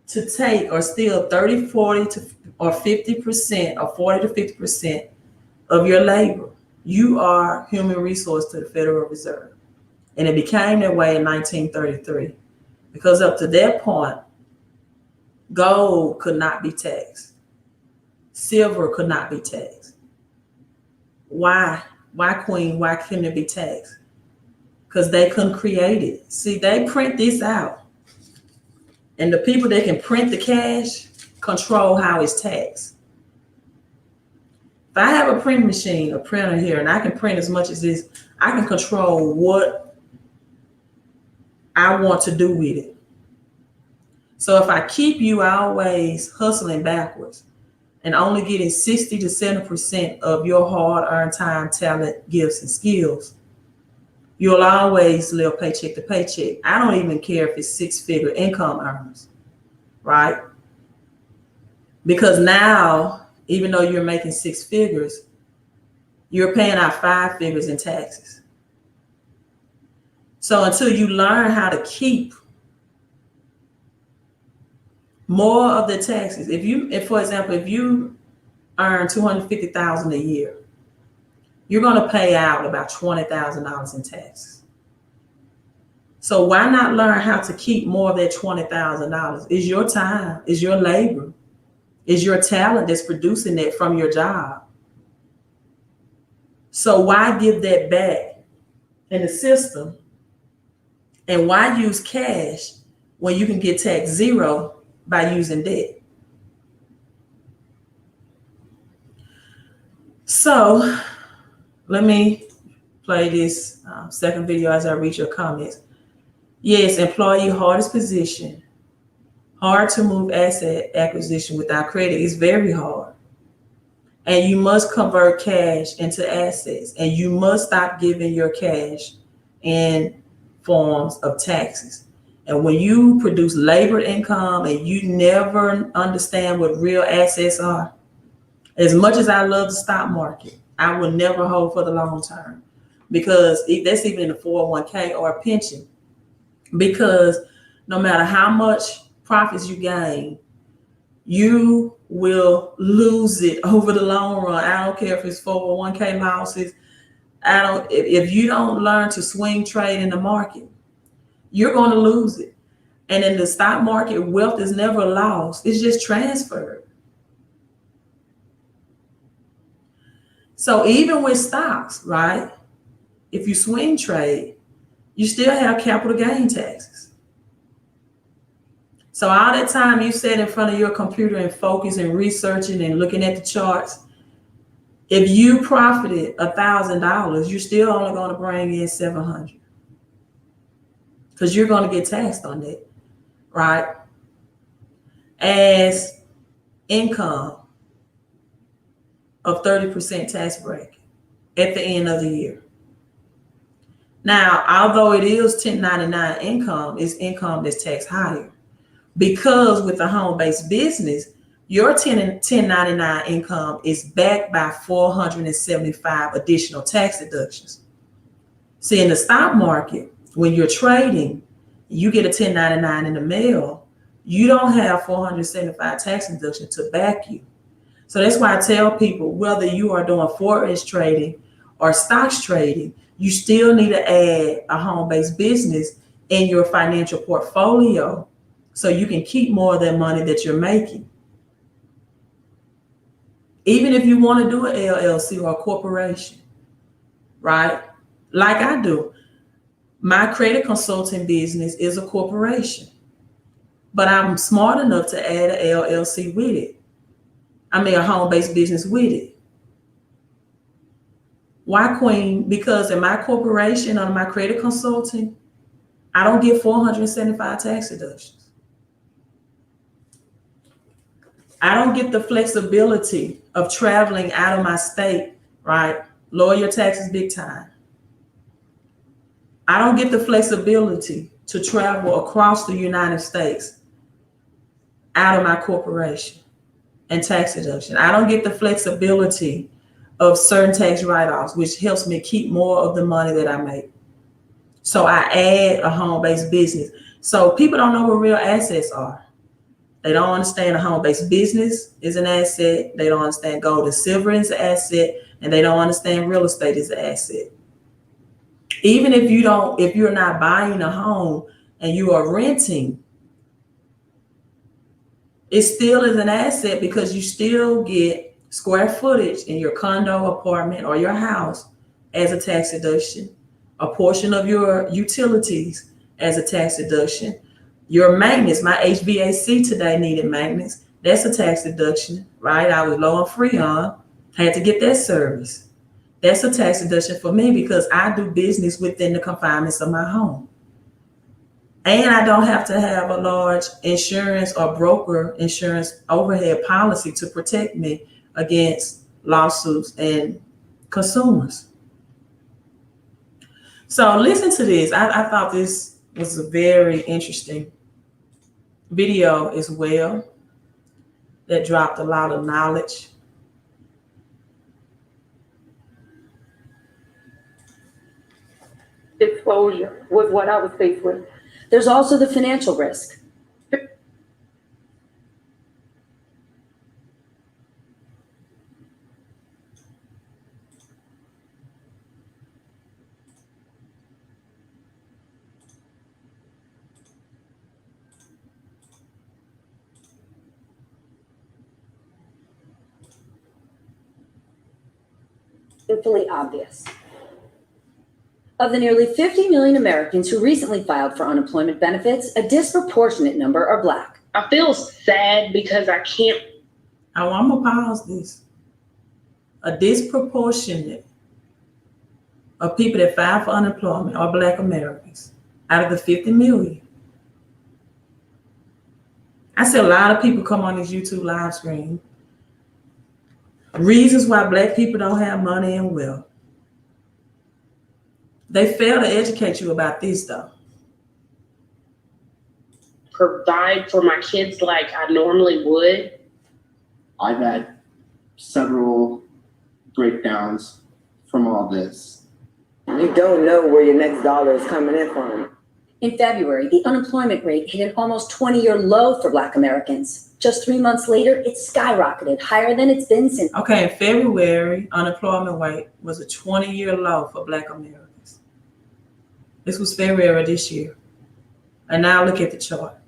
to take or steal 30, 40 to or 50% or 40 to 50% of your labor. You are human resource to the Federal Reserve. And it became that way in 1933, because up to that point, gold could not be taxed. Silver could not be taxed. Why? Why, Queen? Why couldn't it be taxed? Because they couldn't create it. See, they print this out. And the people that can print the cash control how it's taxed. If I have a print machine, a printer here, and I can print as much as this, I can control what I want to do with it. So if I keep you always hustling backwards and only getting 60 to 70% of your hard-earned time, talent, gifts, and skills, you'll always live paycheck to paycheck. I don't even care if it's six-figure income earners, right? Because now, even though you're making six figures, you're paying out 5 figures in taxes. So until you learn how to keep more of the taxes, if for example, if you earn $250,000 a year, you're going to pay out about $20,000 in taxes. So why not learn how to keep more of that $20,000? Is your time, is your labor, is your talent that's producing that from your job. So why give that back in the system? And why use cash when you can get taxed zero by using debt? So let me play this second video as I read your comments. Yes, employee hardest position. Hard to move asset acquisition without credit is very hard. And you must convert cash into assets. And you must stop giving your cash in forms of taxes. And when you produce labor income and you never understand what real assets are, as much as I love the stock market, I will never hold for the long term, because that's even in a 401k or a pension. Because no matter how much profits you gain, you will lose it over the long run. I don't care if it's 401k losses. If you don't learn to swing trade in the market, you're going to lose it. And in the stock market, wealth is never lost. It's just transferred. So even with stocks, right? If you swing trade, you still have capital gain taxes. So all that time you sat in front of your computer and focus and researching and looking at the charts, if you profited $1,000, you're still only going to bring in $700, because you're going to get taxed on that, right? As income of 30% tax bracket at the end of the year. Now, although it is 1099 income, it's income that's taxed higher, because with a home-based business, your 1099 income is backed by 475 additional tax deductions. See, in the stock market, when you're trading, you get a 1099 in the mail, you don't have 475 tax deductions to back you. So that's why I tell people, whether you are doing forex trading or stocks trading, you still need to add a home-based business in your financial portfolio so you can keep more of that money that you're making. Even if you want to do an LLC or a corporation, right? Like I do. My credit consulting business is a corporation, but I'm smart enough to add an LLC with it. I mean, a home-based business with it. Why, Queen? Because in my corporation, on my credit consulting, I don't get 475 tax deductions. I don't get the flexibility of traveling out of my state, right? Lower your taxes big time. I don't get the flexibility to travel across the United States out of my corporation and tax deduction. I don't get the flexibility of certain tax write-offs, which helps me keep more of the money that I make. So I add a home-based business. So people don't know what real assets are. They don't understand a home-based business is an asset. They don't understand gold and silver is an asset, and they don't understand real estate is an asset. Even if you're not buying a home and you are renting, it still is an asset because you still get square footage in your condo, apartment, or your house as a tax deduction, a portion of your utilities as a tax deduction, your maintenance. My HVAC today needed maintenance. That's a tax deduction, right? I was low on Freon, had to get that service. That's a tax deduction for me because I do business within the confinements of my home. And I don't have to have a large insurance or broker insurance overhead policy to protect me against lawsuits and consumers. So listen to this. I thought this was a very interesting video as well that dropped a lot of knowledge. Exposure was what I was faced with. There's also the financial risk. Painfully obvious. Of the nearly 50 million Americans who recently filed for unemployment benefits, a disproportionate number are Black. I feel sad because I can't. I'm going to pause this. A disproportionate of people that file for unemployment are Black Americans out of the 50 million. I see a lot of people come on this YouTube live stream. Reasons why Black people don't have money and wealth. They fail to educate you about this, though. Provide for my kids like I normally would. I've had several breakdowns from all this. You don't know where your next dollar is coming in from. In February, the unemployment rate hit an almost 20-year low for Black Americans. Just 3 months later, it skyrocketed higher than it's been since. Okay, in February, unemployment rate was a 20-year low for Black Americans. This was February this year. And now look at the chart.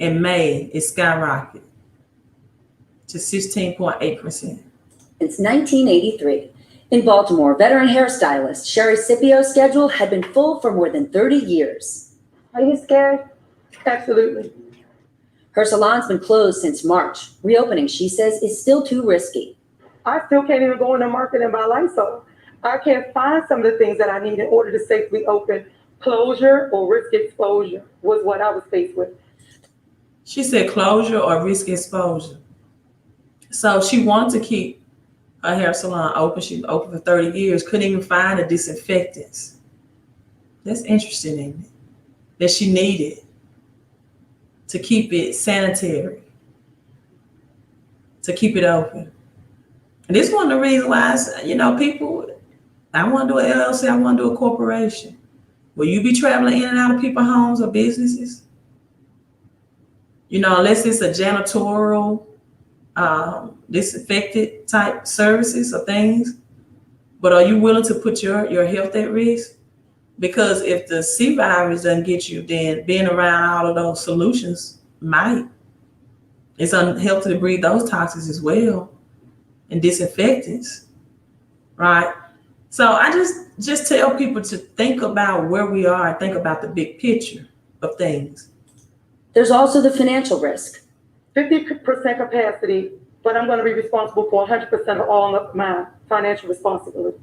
In May, it skyrocketed to 16.8%. Since 1983. In Baltimore, veteran hairstylist Sherry Scipio's schedule had been full for more than 30 years. Are you scared? Absolutely. Her salon's been closed since March. Reopening, she says, is still too risky. I still can't even go in the market and buy Lysol. I can't find some of the things that I need in order to safely open. Closure or risk exposure was what I was faced with. She said closure or risk exposure. So she wanted to keep her hair salon open. She was open for 30 years, couldn't even find the disinfectants. That's interesting, isn't it? That she needed to keep it sanitary, to keep it open. And this is one of the reasons why, people, I want to do an LLC, I want to do a corporation. Will you be traveling in and out of people's homes or businesses? Unless it's a janitorial, disinfected type services or things. But are you willing to put your health at risk? Because if the C virus doesn't get you, then being around all of those solutions might. It's unhealthy to breathe those toxins as well, and disinfectants, right? So I just tell people to think about where we are and think about the big picture of things. There's also the financial risk. 50% capacity, but I'm going to be responsible for 100% of all of my financial responsibilities.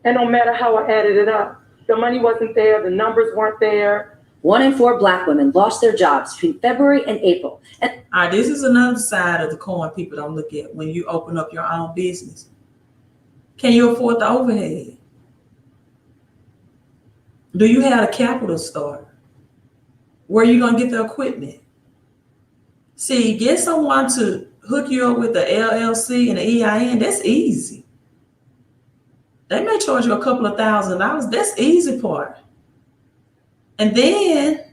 And no matter how I added it up, the money wasn't there, the numbers weren't there. 1 in 4 Black women lost their jobs between February and April. All right, this is another side of the coin people don't look at when you open up your own business. Can you afford the overhead? Do you have a capital start? Where are you going to get the equipment? See, get someone to hook you up with the LLC and the EIN. That's easy. They may charge you a couple of $1,000s. That's the easy part. And then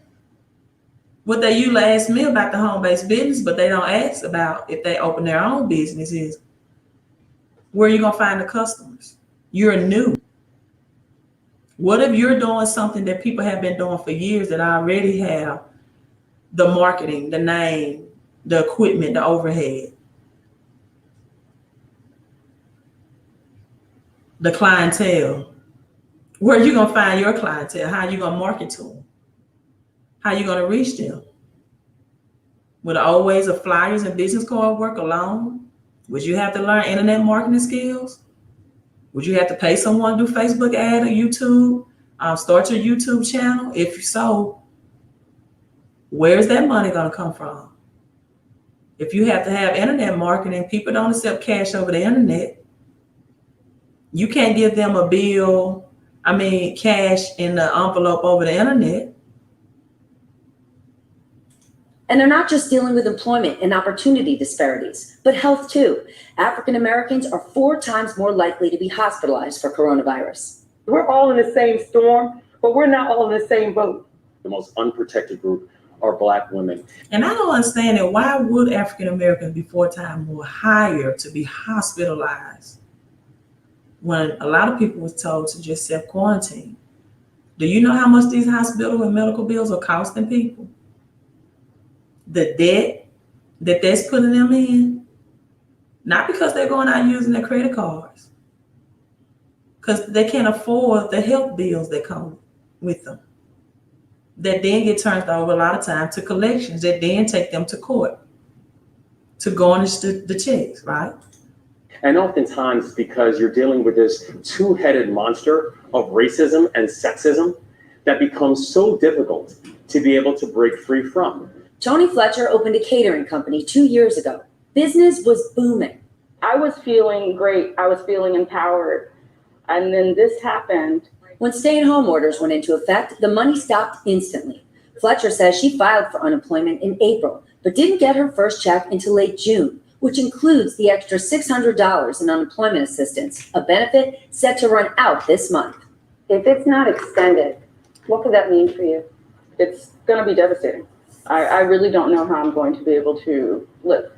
what they usually ask me about the home-based business, but they don't ask about if they open their own business is, where are you going to find the customers? You're new. What if you're doing something that people have been doing for years that already have the marketing, the name, the equipment, the overhead, the clientele? Where are you going to find your clientele? How are you going to market to them? How are you going to reach them? Would the old ways of flyers and business card work alone? Would you have to learn internet marketing skills? Would you have to pay someone to do Facebook ad or YouTube? Start your YouTube channel? If so, where's that money going to come from? If you have to have internet marketing, people don't accept cash over the internet. You can't give them a bill, cash in the envelope over the internet. And they're not just dealing with employment and opportunity disparities, but health too. African Americans are 4 times more likely to be hospitalized for coronavirus. We're all in the same storm, but we're not all in the same boat. The most unprotected group are Black women. And I don't understand that. Why would African Americans be 4 times more higher to be hospitalized when a lot of people were told to just self-quarantine? Do you know how much these hospital and medical bills are costing people? The debt that's putting them in, not because they're going out using their credit cards, because they can't afford the health bills that come with them, that then get turned over a lot of time to collections, that then take them to court to garnish the checks, right? And oftentimes, because you're dealing with this two-headed monster of racism and sexism that becomes so difficult to be able to break free from. Tony Fletcher opened a catering company 2 years ago. Business was booming. I was feeling great. I was feeling empowered. And then this happened. When stay-at-home orders went into effect, the money stopped instantly. Fletcher says she filed for unemployment in April, but didn't get her first check until late June, which includes the extra $600 in unemployment assistance, a benefit set to run out this month. If it's not extended, what could that mean for you? It's going to be devastating. I really don't know how I'm going to be able to live.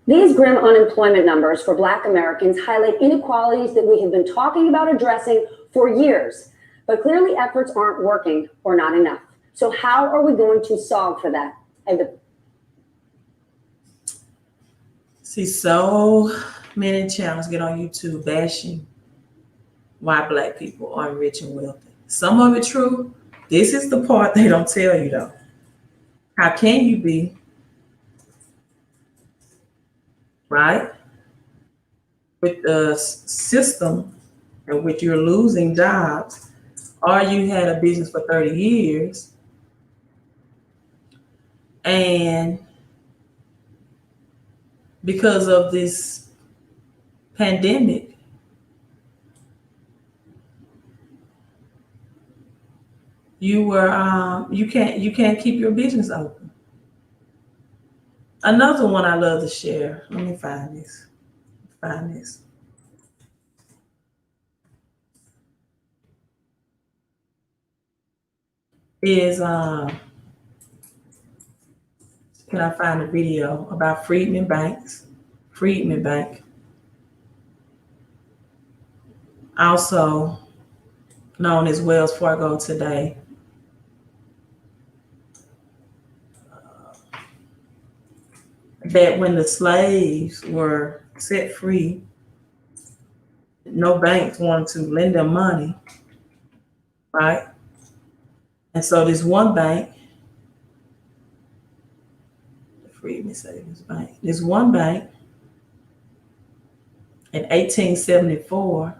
These grim unemployment numbers for Black Americans highlight inequalities that we have been talking about addressing for years, but clearly efforts aren't working or not enough. So how are we going to solve for that? See, so many channels get on YouTube bashing why Black people aren't rich and wealthy. Some of it true. This is the part they don't tell you though. How can you be, right, with the system in which you're losing jobs, or you had a business for 30 years and because of this pandemic, you can't keep your business open. Another one I love to share. Let me find this. Is can I find a video about Freedman Bank, also known as Wells Fargo today. That when the slaves were set free, no banks wanted to lend them money, right? And so this one bank, the Freedmen Savings Bank, this one bank in 1874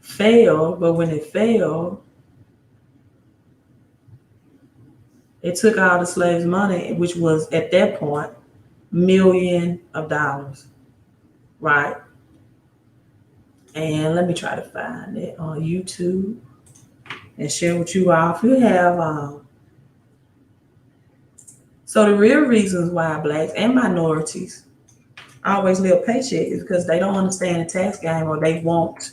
failed, but when it failed, They took all the slaves' money, which was at that point millions of dollars, right? And let me try to find it on YouTube and share with you all. If you have, so the real reasons why blacks and minorities always live paycheck is because they don't understand the tax game, or they won't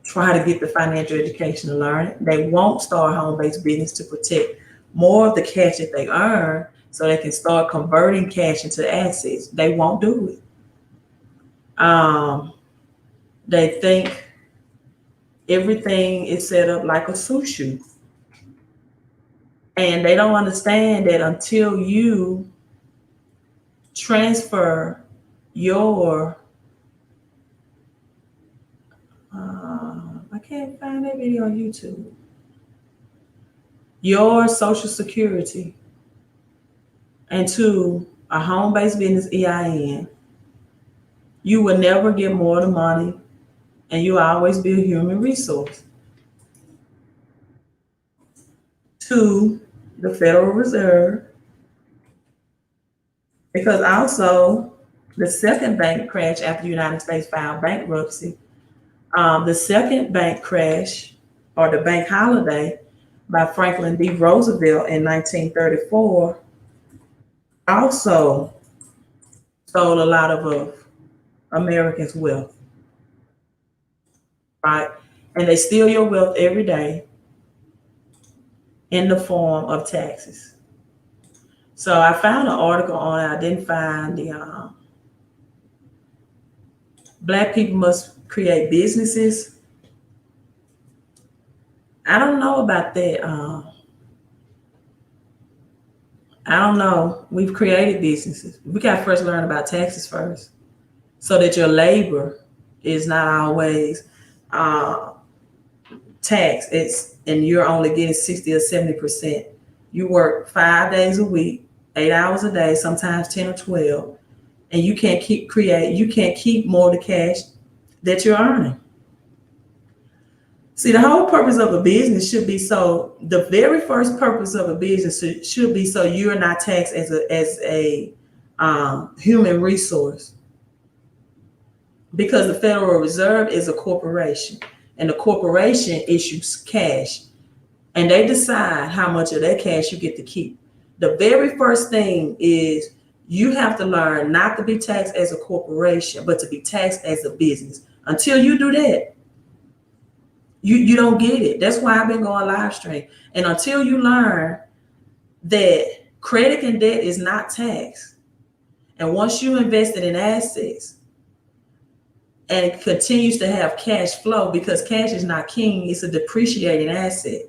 try to get the financial education to learn it. They won't start home-based business to protect more of the cash that they earn so they can start converting cash into assets. They won't do it. They think everything is set up like a sushi. And they don't understand that until you transfer your, I can't find that video on YouTube, your Social Security into a home-based business EIN, you will never get more of the money, and you will always be a human resource to the Federal Reserve. Because also the second bank crash after the United States filed bankruptcy, the second bank crash, or the bank holiday by Franklin D. Roosevelt in 1934, also stole a lot of Americans' wealth, right? And they steal your wealth every day in the form of taxes. So I found an article on it. I didn't find the Black people must create businesses. I don't know about that. I don't know. We've created businesses. We got to first learn about taxes first, so that your labor is not always taxed. And you're only getting 60 or 70%. You work 5 days a week, 8 hours a day, sometimes 10 or 12, and you can't keep more of the cash that you're earning. See, the whole purpose of a business should be the very first purpose of a business should be so you're not taxed as a human resource. Because the Federal Reserve is a corporation, and the corporation issues cash, and they decide how much of that cash you get to keep. The very first thing is you have to learn not to be taxed as a corporation, but to be taxed as a business. Until you do that, you don't get it. That's why I've been going live stream. And until you learn that credit and debt is not taxed, and once you invested in assets and it continues to have cash flow, because cash is not king, it's a depreciating asset.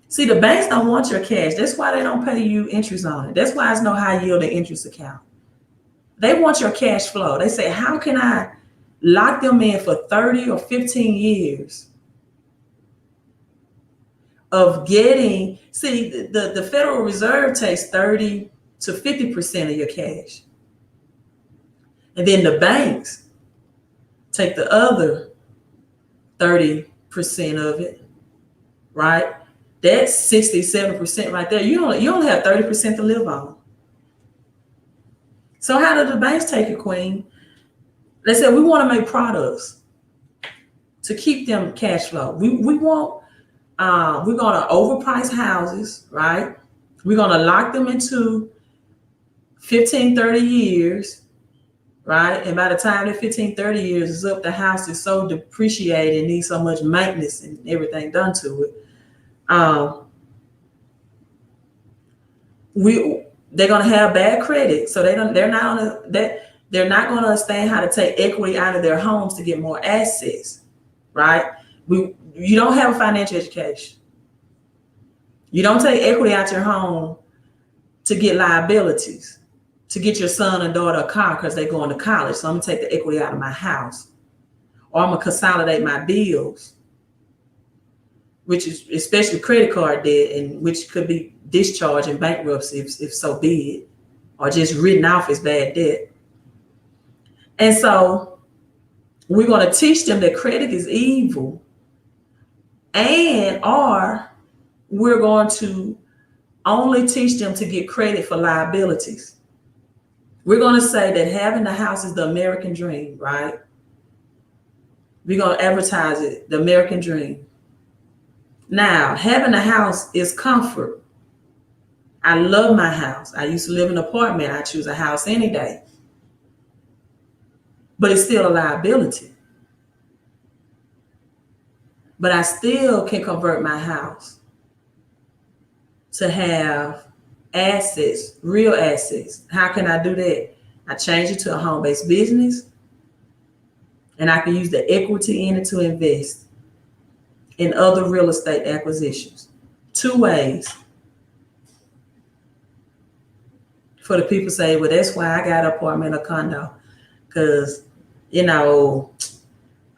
See, the banks don't want your cash. That's why they don't pay you interest on it. That's why it's no high yield interest account. They want your cash flow. They say, how can I lock them in for 30 or 15 years of getting, see, the Federal Reserve takes 30 to 50% of your cash. And then the banks take the other 30% of it, right? That's 60, 70% right there. You only have 30% to live on. So how do the banks take it, Queen? They said, we want to make products to keep them cash flow. We're going to overprice houses, right? We're going to lock them into 15, 30 years, right? And by the time that 15, 30 years is up, the house is so depreciated and needs so much maintenance and everything done to it. They're going to have bad credit, so they're not going to understand how to take equity out of their homes to get more assets, right? You don't have a financial education. You don't take equity out your home to get liabilities, to get your son and daughter a car because they're going to college. So I'm going to take the equity out of my house, or I'm going to consolidate my bills, which is especially credit card debt, and which could be discharged in bankruptcy if so be it, or just written off as bad debt. And so we're going to teach them that credit is evil, and or we're going to only teach them to get credit for liabilities. We're going to say that having a house is the American dream, right? We're going to advertise it, the American dream. Now, having a house is comfort. I love my house. I used to live in an apartment. I choose a house any day. But it's still a liability. But I still can convert my house to have assets, real assets. How can I do that? I change it to a home-based business, and I can use the equity in it to invest in other real estate acquisitions. 2 ways. For the people say, well, that's why I got an apartment or condo. Because,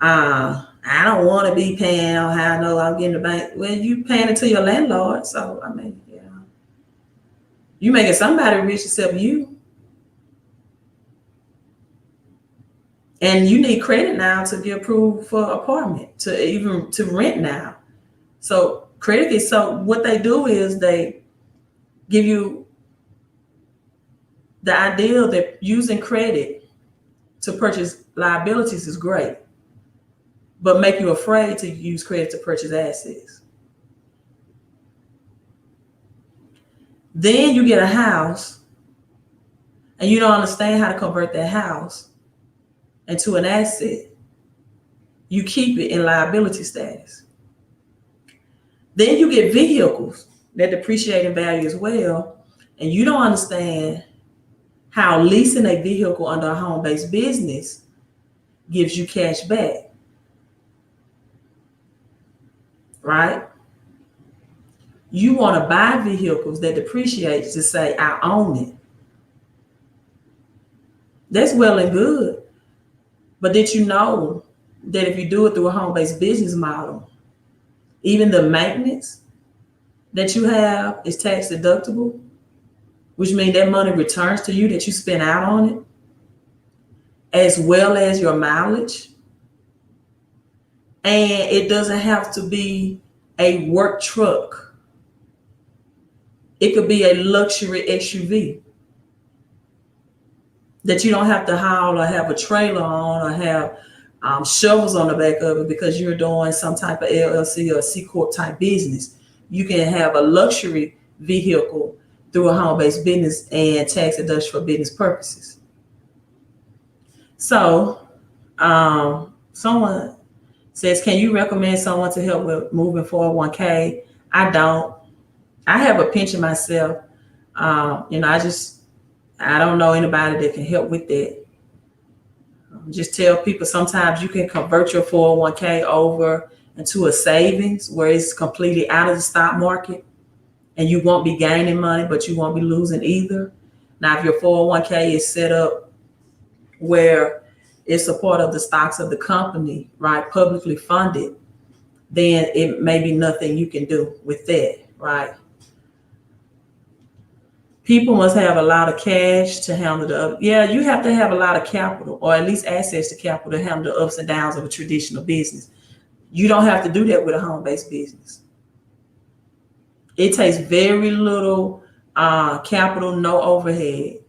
I don't want to be paying on how I know I'm getting the bank. Well, you paying it to your landlord. So, you making somebody rich except you. And you need credit now to get approved for an apartment, to rent now. So credit is, so what they do is they give you the idea that using credit to purchase liabilities is great, but make you afraid to use credit to purchase assets. Then you get a house and you don't understand how to convert that house into an asset. You keep it in liability status. Then you get vehicles that depreciate in value as well, and you don't understand how leasing a vehicle under a home-based business gives you cash back, right? You want to buy vehicles that depreciate to say, I own it. That's well and good. But did you know that if you do it through a home-based business model, even the maintenance that you have is tax deductible, which means that money returns to you that you spent out on it, as well as your mileage. And it doesn't have to be a work truck. It could be a luxury SUV that you don't have to haul or have a trailer on or have shovels on the back of it because you're doing some type of LLC or C Corp type business. You can have a luxury vehicle through a home-based business and tax deduction for business purposes. So someone says, can you recommend someone to help with moving 401k? I don't. I have a pension myself. I don't know anybody that can help with that. Just tell people sometimes you can convert your 401k over into a savings where it's completely out of the stock market and you won't be gaining money, but you won't be losing either. Now, if your 401k is set up where it's a part of the stocks of the company, right, publicly funded, then it may be nothing you can do with that, right? People must have a lot of cash to handle you have to have a lot of capital or at least access to capital to handle the ups and downs of a traditional business. You don't have to do that with a home-based business. It takes very little capital, no overhead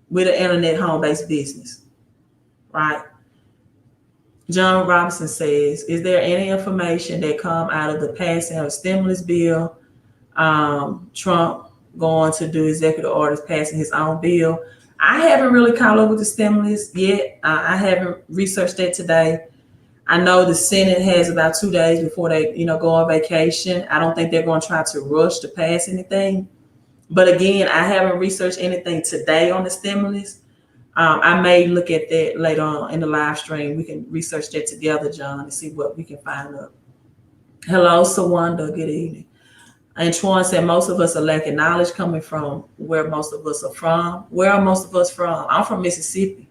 with an internet home-based business, right? John Robinson says, is there any information that come out of the passing of a stimulus bill, Trump going to do executive orders, passing his own bill? I haven't really caught up with the stimulus yet. I haven't researched that today. I know the Senate has about 2 days before they, go on vacation. I don't think they're going to try to rush to pass anything. But again, I haven't researched anything today on the stimulus. I may look at that later on in the live stream. We can research that together, John, and see what we can find out. Hello, Sawanda. Good evening. And Twan said, most of us are lacking knowledge coming from where most of us are from. Where are most of us from? I'm from Mississippi.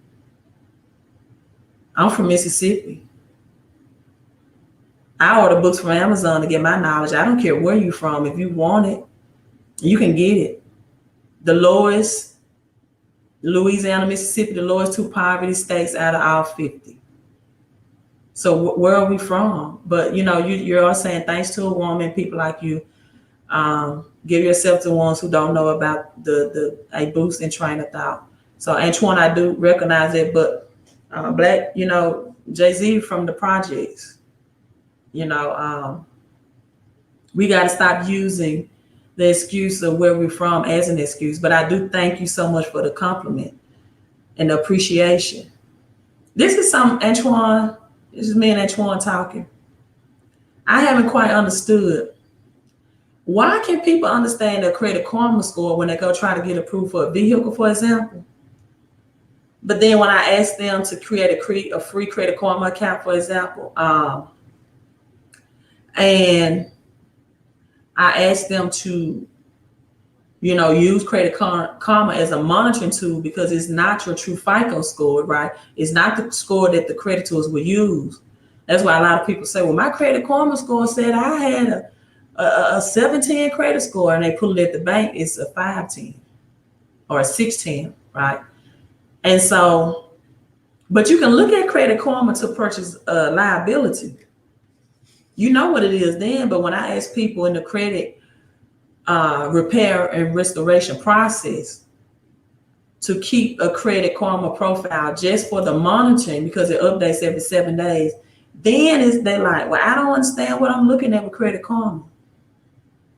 I order books from Amazon to get my knowledge. I don't care where you're from. If you want it, you can get it. The lowest, Louisiana, Mississippi, the lowest 2 poverty states out of all 50. So where are we from? But, you're all saying thanks to a woman, people like you, Give yourself to ones who don't know about a boost in train of thought. So Antoine, I do recognize it, but Black, Jay-Z from the projects, we got to stop using the excuse of where we're from as an excuse. But I do thank you so much for the compliment and the appreciation. This is Antoine, this is me and Antoine talking. I haven't quite understood. Why can people understand the Credit Karma score when they go try to get approved for a vehicle, for example? But then when I ask them to create a free Credit Karma account, for example, and I ask them to, use Credit Karma as a monitoring tool because it's not your true FICO score, right? It's not the score that the creditors will use. That's why a lot of people say, well, my Credit Karma score said I had a 710 credit score, and they put it at the bank, it's a 510 or a 610, right? And so, but you can look at Credit Karma to purchase a liability. You know what it is then, but when I ask people in the credit repair and restoration process to keep a Credit Karma profile just for the monitoring because it updates every 7 days, then they're like, well, I don't understand what I'm looking at with Credit Karma.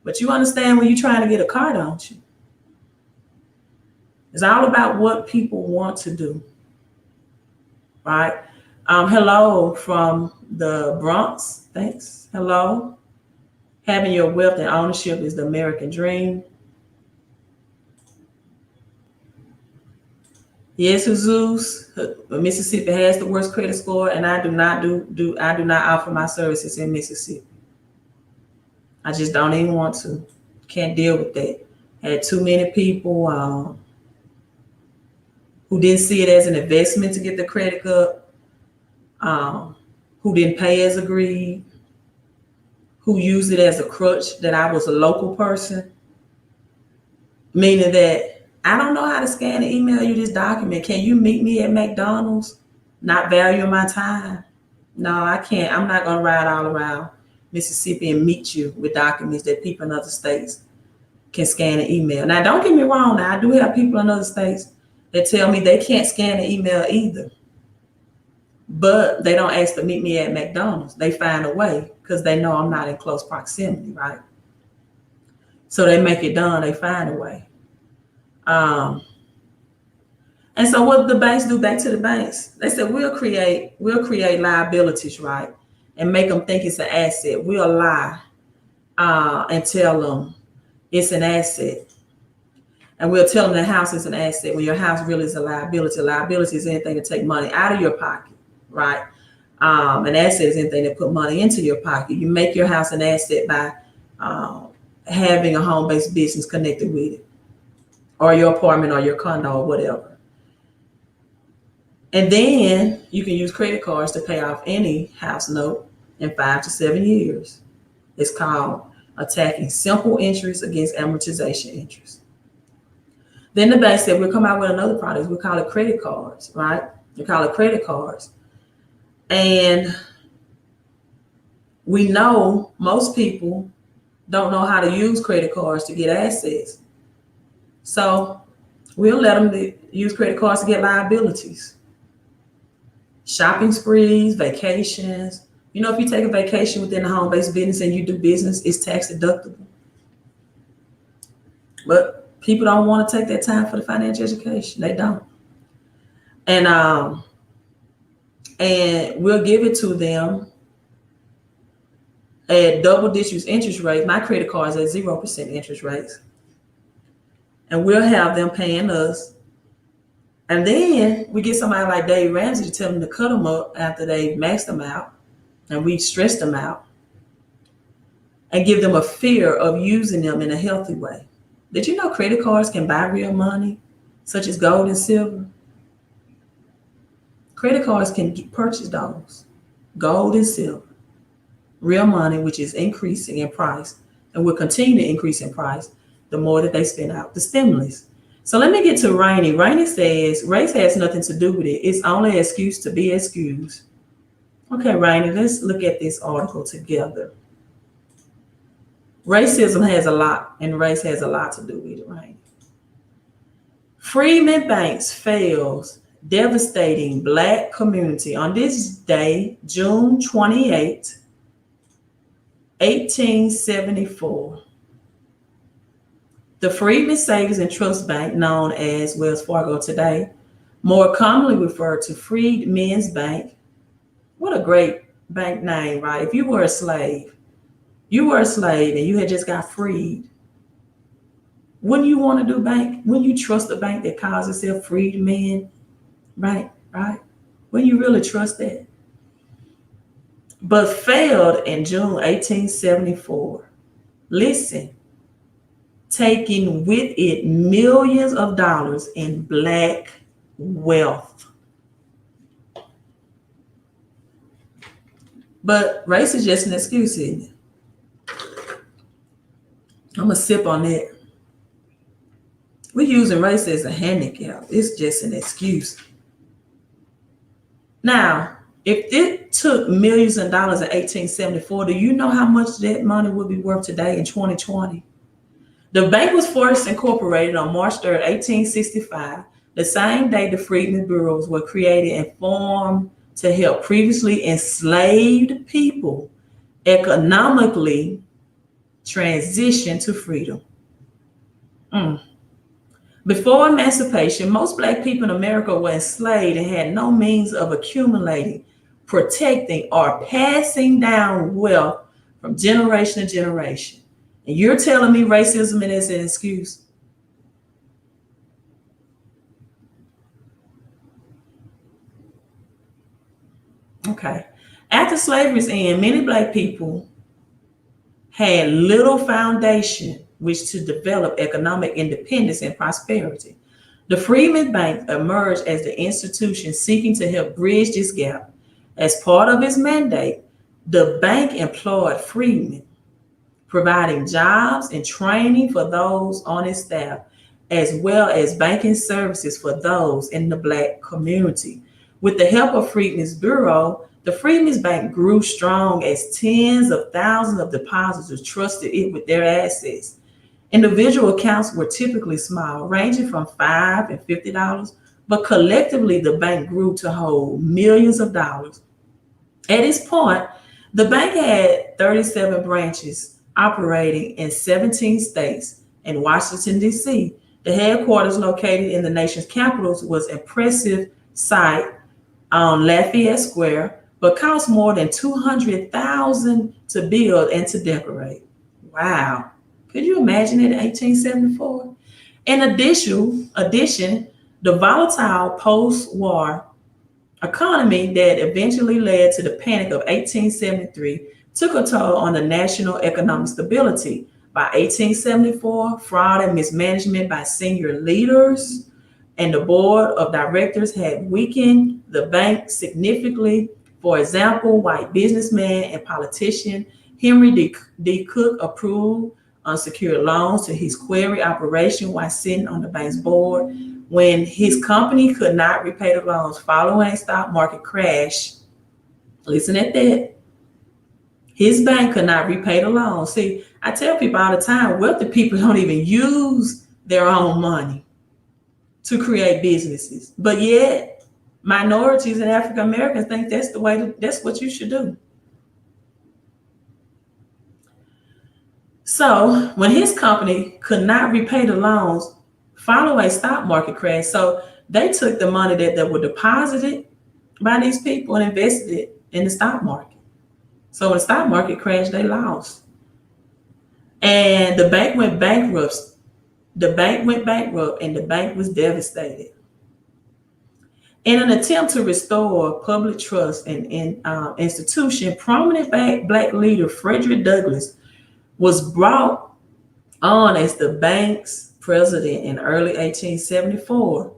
But you understand when you're trying to get a car, don't you? It's all about what people want to do, right? Hello from the Bronx. Thanks. Hello. Having your wealth and ownership is the American dream. Yes, Jesus, Mississippi has the worst credit score, and I do not offer my services in Mississippi. I just don't even want to. Can't deal with that. Had too many people who didn't see it as an investment to get the credit up, who didn't pay as agreed, who used it as a crutch that I was a local person, meaning that I don't know how to scan and email you this document. Can you meet me at McDonald's? Not valuing my time. No, I can't. I'm not going to ride all around Mississippi and meet you with documents that people in other states can scan and email. Now, don't get me wrong. Now, I do have people in other states that tell me they can't scan and email either. But they don't ask to meet me at McDonald's. They find a way because they know I'm not in close proximity, right? So they make it done. They find a way. And so what the banks do, back to the banks, they said, we'll create liabilities, right? And make them think it's an asset. We'll lie and tell them it's an asset. And we'll tell them the house is an asset when your house really is a liability. A liability is anything to take money out of your pocket, right? An asset is anything that put money into your pocket. You make your house an asset by having a home-based business connected with it, or your apartment or your condo or whatever. And then you can use credit cards to pay off any house note in 5 to 7 years. It's called attacking simple interest against amortization interest. Then the bank said, we'll come out with another product. We call it credit cards, right? We call it credit cards. And we know most people don't know how to use credit cards to get assets. So we'll let them use credit cards to get liabilities. Shopping sprees, vacations. If you take a vacation within the home-based business and you do business, it's tax deductible. But people don't want to take that time for the financial education. They don't. And we'll give it to them at double-digit interest rates. My credit card is at 0% interest rates. And we'll have them paying us. And then we get somebody like Dave Ramsey to tell them to cut them up after they maxed them out. And we stress them out. And give them a fear of using them in a healthy way. Did you know credit cards can buy real money, such as gold and silver? Credit cards can purchase those, gold and silver, real money, which is increasing in price and will continue to increase in price the more that they spend out the stimulus. So let me get to Rainey. Rainey says race has nothing to do with it. It's only an excuse to be excused. Okay, Rainey, let's look at this article together. Racism has a lot, and race has a lot to do with it, right? Freedmen Banks fails devastating Black community on this day, June 28, 1874. The Freedmen Savings and Trust Bank, known as Wells Fargo today, more commonly referred to Freedmen's Bank. What a great bank name, right? If you were a slave and you had just got freed, wouldn't you want to do bank? Wouldn't you trust a bank that calls itself Freedmen Bank, right? Wouldn't you really trust that? But failed in June 1874. Listen, taking with it millions of dollars in Black wealth. But race is just an excuse, isn't it? I'm gonna sip on that. We're using race as a handicap. It's just an excuse. Now, if it took millions of dollars in 1874, do you know how much that money would be worth today in 2020? The bank was first incorporated on March 3rd, 1865, the same day the Freedmen Bureaus were created and formed to help previously enslaved people economically transition to freedom. Before emancipation, most Black people in America were enslaved and had no means of accumulating, protecting, or passing down wealth from generation to generation. And you're telling me racism is an excuse? Okay. After slavery's end, many Black people had little foundation which to develop economic independence and prosperity. The Freedmen Bank emerged as the institution seeking to help bridge this gap. As part of its mandate, the bank employed freedmen, providing jobs and training for those on its staff, as well as banking services for those in the Black community. With the help of Freedmen's Bureau, the Freedmen's Bank grew strong as tens of thousands of depositors trusted it with their assets. Individual accounts were typically small, ranging from $5 and $50, but collectively the bank grew to hold millions of dollars. At its point, the bank had 37 branches operating in 17 states and Washington, D.C. The headquarters, located in the nation's capital, was an impressive site on Lafayette Square, but cost more than $200,000 to build and to decorate. Wow. Could you imagine it in 1874? In addition, the volatile post-war economy that eventually led to the Panic of 1873 took a toll on the national economic stability. By 1874, fraud and mismanagement by senior leaders and the board of directors had weakened the bank significantly. For example, white businessman and politician Henry D. Cook approved unsecured loans to his quarry operation while sitting on the bank's board. When his company could not repay the loans following a stock market crash, listen at that, his bank could not repay the loan. See, I tell people all the time, wealthy people don't even use their own money to create businesses. But yet, minorities and African Americans think that's what you should do. So when his company could not repay the loans following a stock market crash, so they took the money that were deposited by these people and invested it in the stock market. So when the stock market crashed, they lost. And the bank went bankrupt. The bank went bankrupt and the bank was devastated. In an attempt to restore public trust in institution, prominent Black leader Frederick Douglass was brought on as the bank's president in early 1874.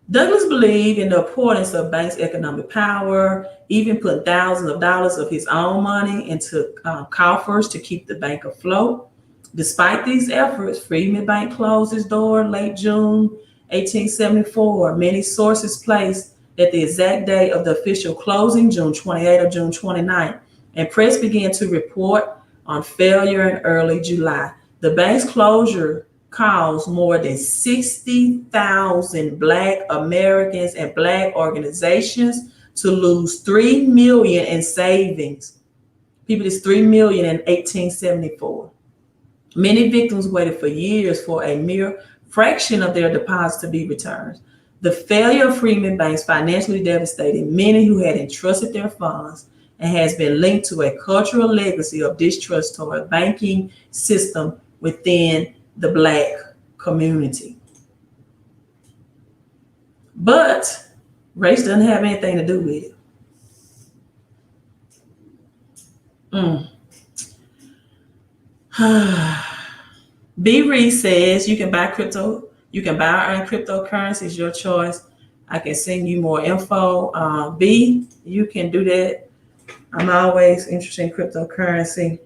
Douglass believed in the importance of banks' economic power, even put thousands of dollars of his own money into coffers to keep the bank afloat. Despite these efforts, Freedmen Bank closed its door late June 1874. Many sources place that the exact day of the official closing, June 28 or June 29, and press began to report on failure in early July. The bank's closure caused more than 60,000 Black Americans and Black organizations to lose $3 million in savings. People, it's $3 million in 1874. Many victims waited for years for a mere fraction of their deposits to be returned. The failure of Freedmen banks financially devastated many who had entrusted their funds and has been linked to a cultural legacy of distrust toward a banking system within the Black community. But race doesn't have anything to do with it. B. Reed says you can buy crypto. You can buy or earn cryptocurrency. It's your choice. I can send you more info. B, you can do that. I'm always interested in cryptocurrency.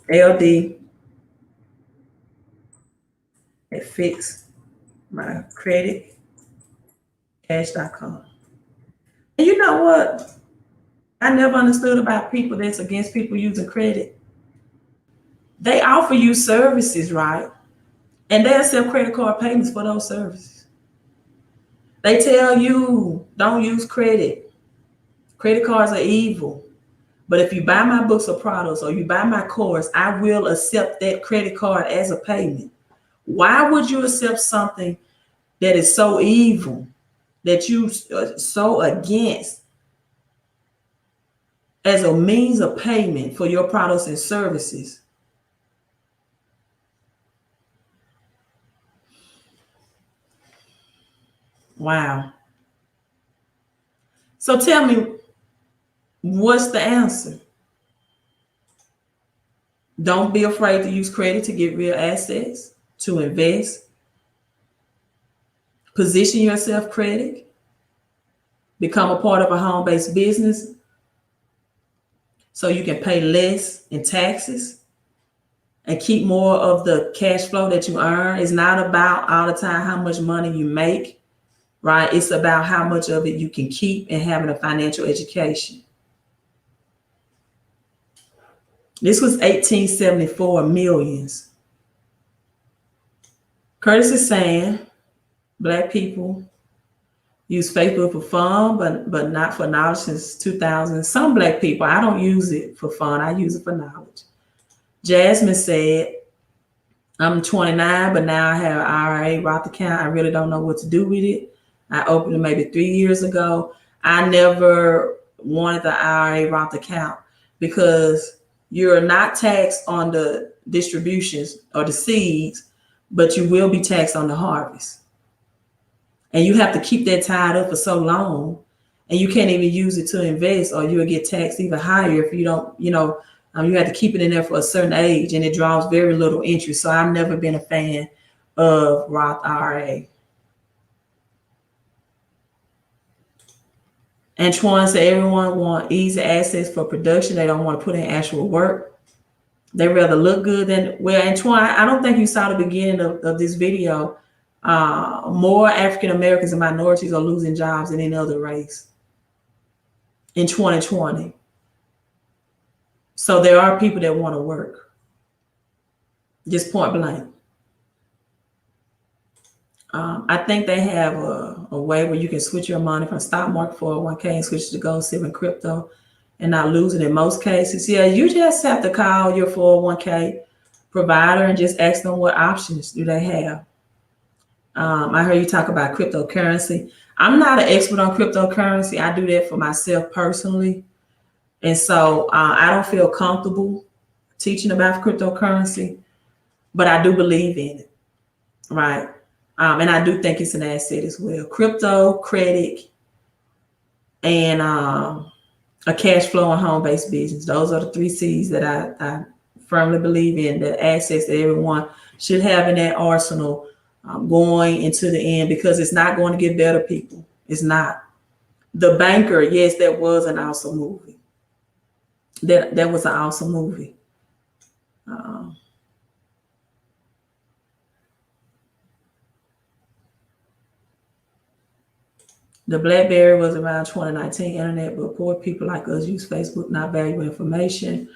LD, it fits my credit, cash.com. And you know what? I never understood about people that's against people using credit. They offer you services, right? And they accept credit card payments for those services. They tell you don't use credit. Credit cards are evil. But if you buy my books or products or you buy my course, I will accept that credit card as a payment. Why would you accept something that is so evil, that you are so against, as a means of payment for your products and services? Wow. So tell me, what's the answer? Don't be afraid to use credit to get real assets, to invest. Position yourself credit. Become a part of a home-based business so you can pay less in taxes and keep more of the cash flow that you earn. It's not about all the time how much money you make, right? It's about how much of it you can keep and having a financial education. This was 1874 millions. Curtis is saying Black people use Facebook for fun, but not for knowledge since 2000. Some Black people, I don't use it for fun. I use it for knowledge. Jasmine said, I'm 29, but now I have an IRA Roth account. I really don't know what to do with it. I opened it maybe 3 years ago. I never wanted the IRA Roth account because you're not taxed on the distributions or the seeds, but you will be taxed on the harvest. And you have to keep that tied up for so long, and you can't even use it to invest, or you'll get taxed even higher if you don't, you have to keep it in there for a certain age, and it draws very little interest. So I've never been a fan of Roth IRA. Antoine said everyone want easy access for production. They don't want to put in actual work. They rather look good than, well, Antoine, I don't think you saw the beginning of this video. More African Americans and minorities are losing jobs than any other race in 2020. So there are people that want to work. Just point blank. I think they have a way where you can switch your money from stock market 401k and switch to gold, silver, and crypto and not lose it in most cases. Yeah, you just have to call your 401k provider and just ask them what options do they have. I heard you talk about cryptocurrency. I'm not an expert on cryptocurrency. I do that for myself personally. And so I don't feel comfortable teaching about cryptocurrency, but I do believe in it, right? And I do think it's an asset as well. Crypto, credit, and a cash flow and home-based business. Those are the 3 C's that I firmly believe in, the assets that everyone should have in that arsenal going into the end, because it's not going to get better, people. It's not. The Banker, yes, that was an awesome movie. That was an awesome movie. The BlackBerry was around 2019 internet, but poor people like us use Facebook, not value information.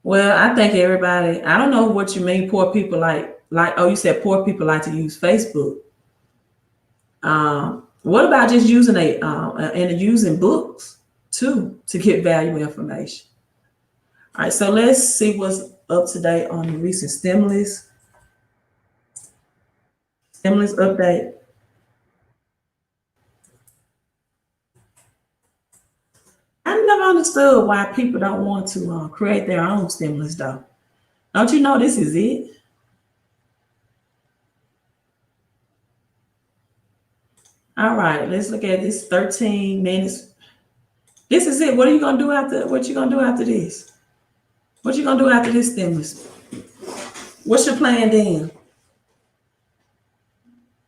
Well, I think everybody, I don't know what you mean, poor people oh, you said poor people like to use Facebook. What about just using and using books too to get value information? All right, so let's see what's up to date on the recent stimulus update. I never understood why people don't want to create their own stimulus though. Don't you know this is it? All right, let's look at this 13 minutes. This is it. What are you gonna do after this? What you gonna do after this stimulus? What's your plan then?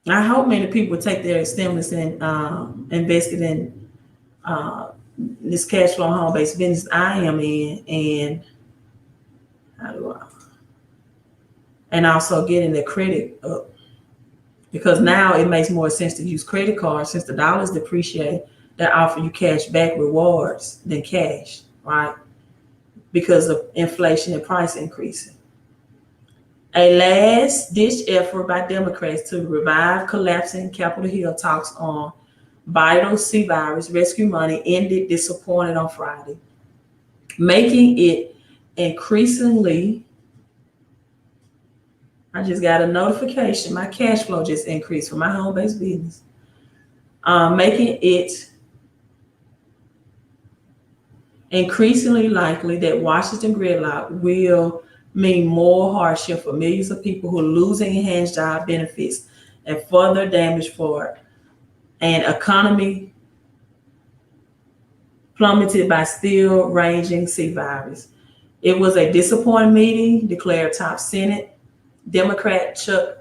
I hope many people take their stimulus and invest it in this cash flow home-based business I am in, and also getting the credit up, because now it makes more sense to use credit cards since the dollars depreciate. That offer you cash back rewards than cash, right? Because of inflation and price increasing. A last-ditch effort by Democrats to revive collapsing Capitol Hill talks on vital C-virus rescue money ended disappointed on Friday, making it increasingly. I just got a notification. My cash flow just increased for my home-based business, making it increasingly likely that Washington gridlock will mean more hardship for millions of people who are losing enhanced job benefits and further damage for an economy plummeted by still raging C-virus. It was a disappointing meeting, declared top Senate Democrat Chuck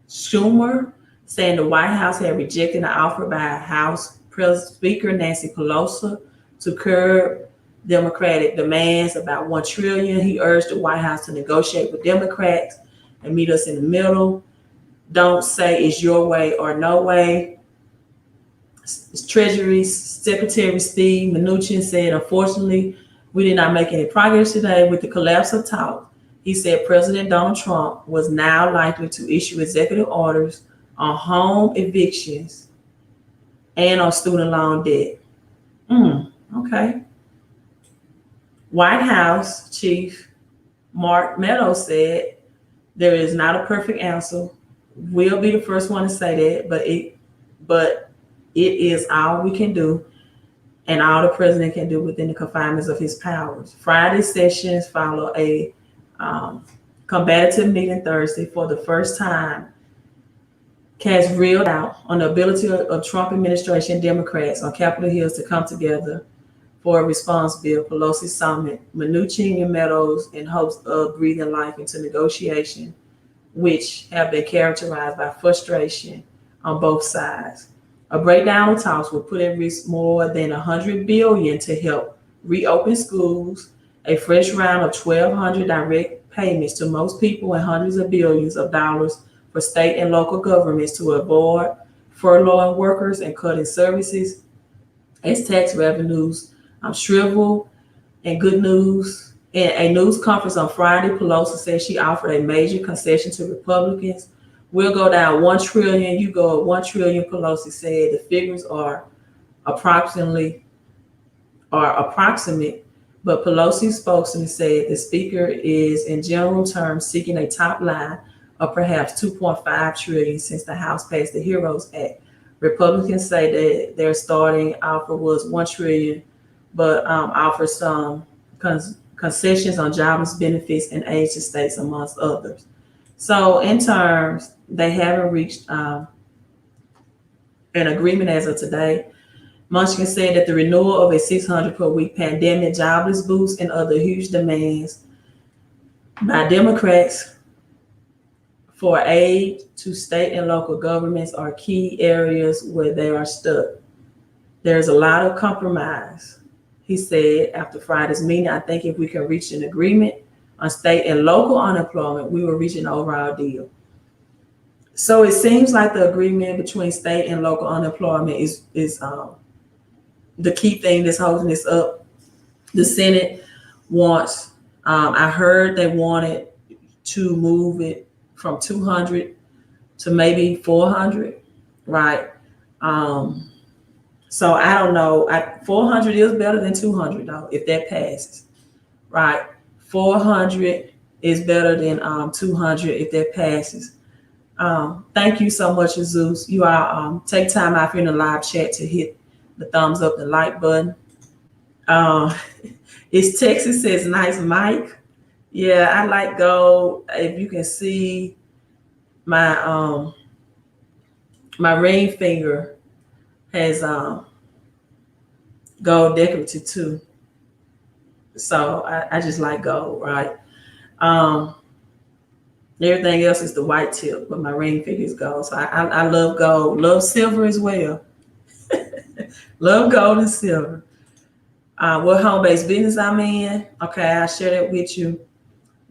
Schumer, saying the White House had rejected an offer by House Speaker Nancy Pelosi to curb Democratic demands about $1 trillion. He urged the White House to negotiate with Democrats and meet us in the middle. Don't say it's your way or no way. Treasury Secretary Steve Mnuchin said, unfortunately, we did not make any progress today with the collapse of talk. He said President Donald Trump was now likely to issue executive orders on home evictions and on student loan debt. Okay. White House Chief Mark Meadows said there is not a perfect answer. We'll be the first one to say that, but it is all we can do and all the president can do within the confinements of his powers. Friday sessions follow a combative meeting Thursday. For the first time, cast real doubt on the ability of Trump administration Democrats on Capitol Hill to come together for a response bill. Pelosi summoned Mnuchin and Meadows in hopes of breathing life into negotiation, which have been characterized by frustration on both sides. A breakdown of talks will put at risk more than $100 billion to help reopen schools, a fresh round of 1,200 direct payments to most people, and hundreds of billions of dollars for state and local governments to avoid furloughing workers and cutting services as tax revenues shrivel. And good news, in a news conference on Friday, Pelosi said she offered a major concession to Republicans. We'll go down $1 trillion, you go $1 trillion, Pelosi said. The figures are approximate, but Pelosi's spokesman said the speaker is in general terms seeking a top line of perhaps $2.5 trillion since the House passed the HEROES Act. Republicans say that their starting offer was $1 trillion, but offer some concessions on jobless benefits and aid to states, amongst others. So in terms, they haven't reached an agreement as of today. Munchkin said that the renewal of a $600 per week pandemic jobless boost and other huge demands by Democrats for aid to state and local governments are key areas where they are stuck. There's a lot of compromise, he said after Friday's meeting. I think if we can reach an agreement on state and local unemployment, we will reach an overall deal. So it seems like the agreement between state and local unemployment is the key thing that's holding this up. The Senate wants, I heard they wanted to move it from 200 to maybe 400, right? So I don't know. 400 is better than 200 though, if that passes, right? 400 is better than 200 if that passes. Thank you so much, Jesus. You are take time out here in the live chat to hit the thumbs up, the like button. It's Texas says nice mic. Yeah, I like gold. If you can see my my ring finger has gold decorative too. So I just like gold, right? Everything else is the white tip, but my ring finger is gold. So I love gold, love silver as well. Love gold and silver. What home-based business I'm in? Okay, I'll share that with you.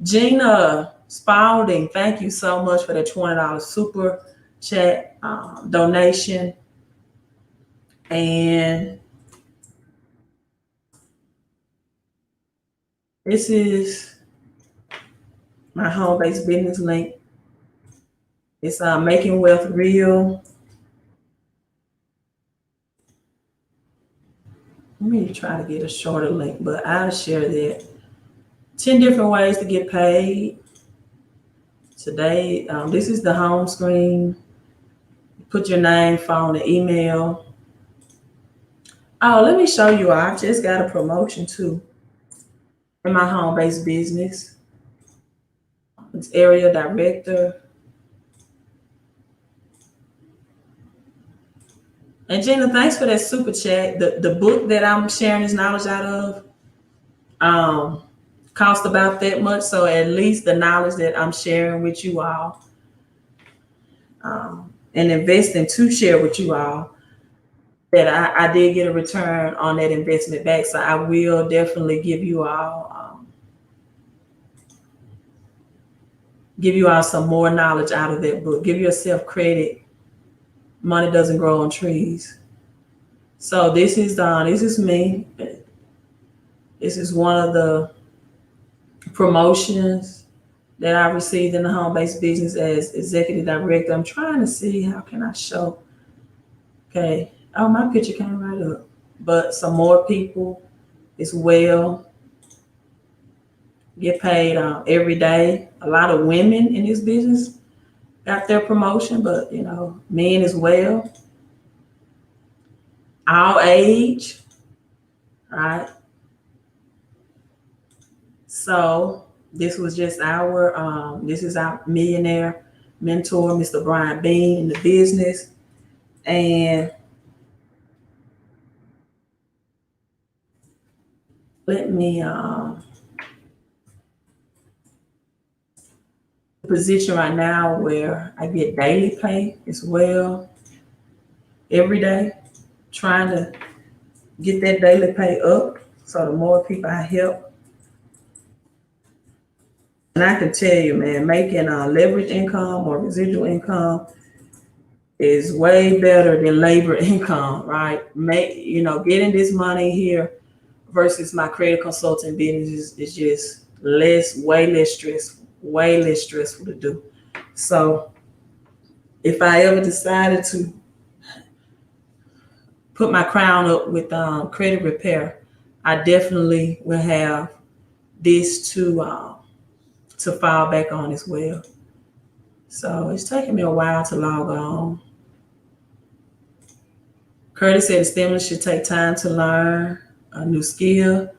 Gina Spalding, thank you so much for the $20 super chat donation. And this is my home-based business link. It's Making Wealth Real. Let me try to get a shorter link, but I'll share that. 10 different ways to get paid. Today, this is the home screen. Put your name, phone, and email. Oh, let me show you. I just got a promotion too in my home-based business. It's area director. And Gina, thanks for that super chat. The book that I'm sharing this knowledge out of cost about that much. So at least the knowledge that I'm sharing with you all and investing to share with you all, that I did get a return on that investment back. So I will definitely give you all some more knowledge out of that book. Give yourself credit. Money doesn't grow on trees. So this is me. This is one of the promotions that I received in the home-based business as executive director. I'm trying to see how can I show. Okay. Oh, my picture came right up. But some more people as well get paid every day. A lot of women in this business got their promotion, but men as well. All age, right? So this was just this is our millionaire mentor, Mr. Brian Bean, in the business. And let me position right now where I get daily pay as well every day, trying to get that daily pay up. So the more people I help, and I can tell you, man, making leverage income or residual income is way better than labor income, right? Getting this money here versus my credit consulting business is just way less stressful to do. So if I ever decided to put my crown up with credit repair, I definitely will have this to fall back on as well. So it's taking me a while to log on. Curtis said the stimulus should take time to learn a new skill.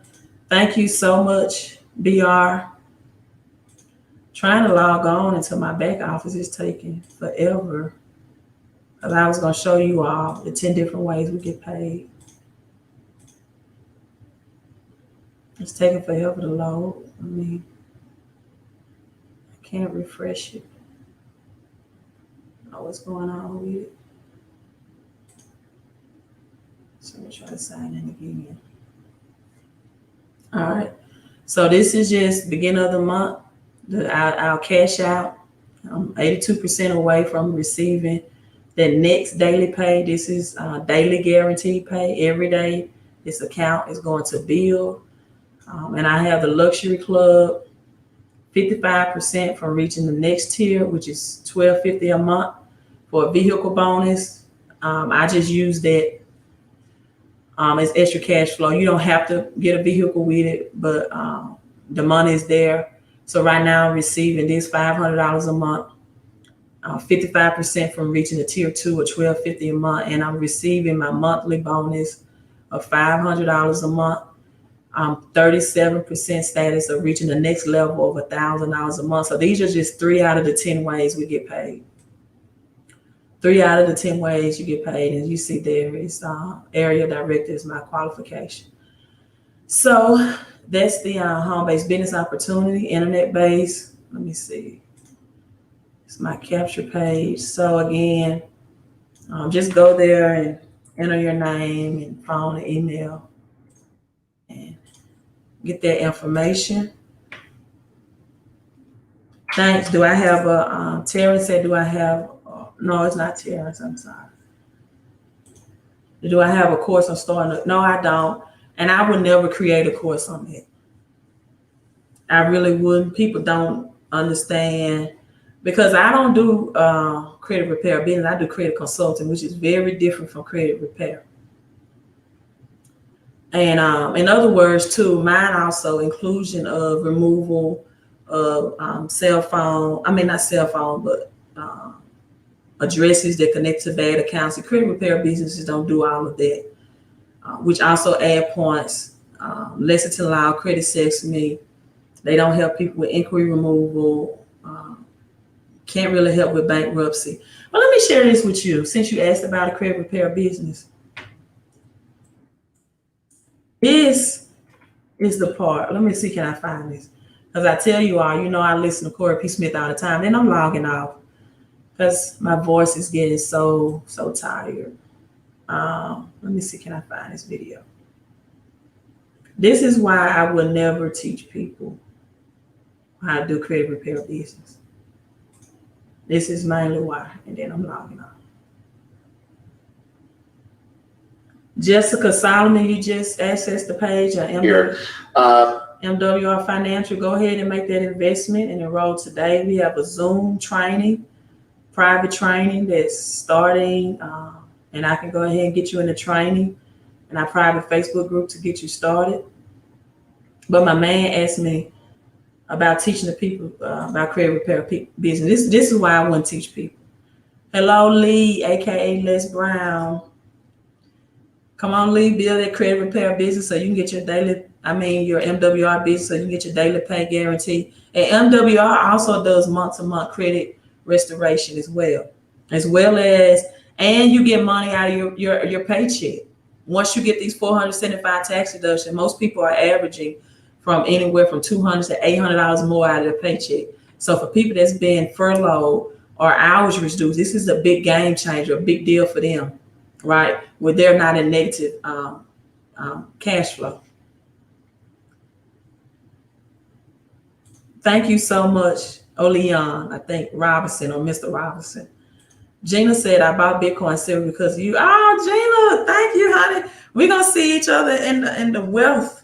Thank you so much, BR. Trying to log on into my back office is taking forever. Because I was going to show you all the 10 different ways we get paid. It's taking forever to load. I can't refresh it. Know what's going on with it. So let me try to sign in again. All right. So this is just beginning of the month. Our cash out I'm 82% away from receiving the next daily pay. This is daily guaranteed pay. Every day, this account is going to build. And I have the luxury club, 55% from reaching the next tier, which is $12.50 a month for a vehicle bonus. I just use that as extra cash flow. You don't have to get a vehicle with it, but the money is there. So right now I'm receiving this $500 a month, 55% from reaching the tier 2 or $12.50 a month, and I'm receiving my monthly bonus of $500 a month. 37% status of reaching the next level of $1,000 a month. So these are just 3 out of the 10 ways we get paid. 3 out of the 10 ways you get paid, and you see there is area director is my qualification. So that's the home-based business opportunity, internet-based. Let me see. It's my capture page. So again, just go there and enter your name and phone and email and get that information. Thanks. Do I have a, Terrence said, do I have, no, it's not Terrence, I'm sorry. Do I have a course on starting? No, I don't. And I would never create a course on it. I really wouldn't. People don't understand because I don't do credit repair business. I do credit consulting, which is very different from credit repair. And in other words, too, mine also inclusion of removal of cell phone. I mean, not cell phone, but addresses that connect to bad accounts. The credit repair businesses don't do all of that, which also add points. Lesson to allow credit sesame. They don't help people with inquiry removal. Can't really help with bankruptcy. But let me share this with you since you asked about a credit repair business. This is the part. Let me see, can I find this? Because I tell you all, you know, I listen to Corey P. Smith all the time. Then I'm logging off because my voice is getting so tired. Let me see, can I find this video? This is why I would never teach people how to do credit repair business. This is mainly why, and then I'm logging off. Jessica Solomon, you just accessed the page on MWR Financial. Go ahead and make that investment and enroll today. We have a Zoom training, private training that's starting, and I can go ahead and get you in the training in our private Facebook group to get you started. But my man asked me about teaching the people about credit repair business. This is why I want to teach people. Hello, Lee, aka Les Brown. Come on, Lee, build that credit repair business so you can get your your MWR business so you can get your daily pay guarantee. And MWR also does month-to-month credit restoration as well as, and you get money out of your paycheck. Once you get these 475 tax deductions, most people are averaging from anywhere from $200 to $800 more out of their paycheck. So for people that's been furloughed or hours reduced, this is a big game changer, a big deal for them, right? Where they're not in negative cash flow. Thank you so much, Oleon, I think Robinson or Mr. Robinson. Gina said, I bought Bitcoin silver because of you. Oh, Gina, thank you, honey. We're going to see each other in the wealth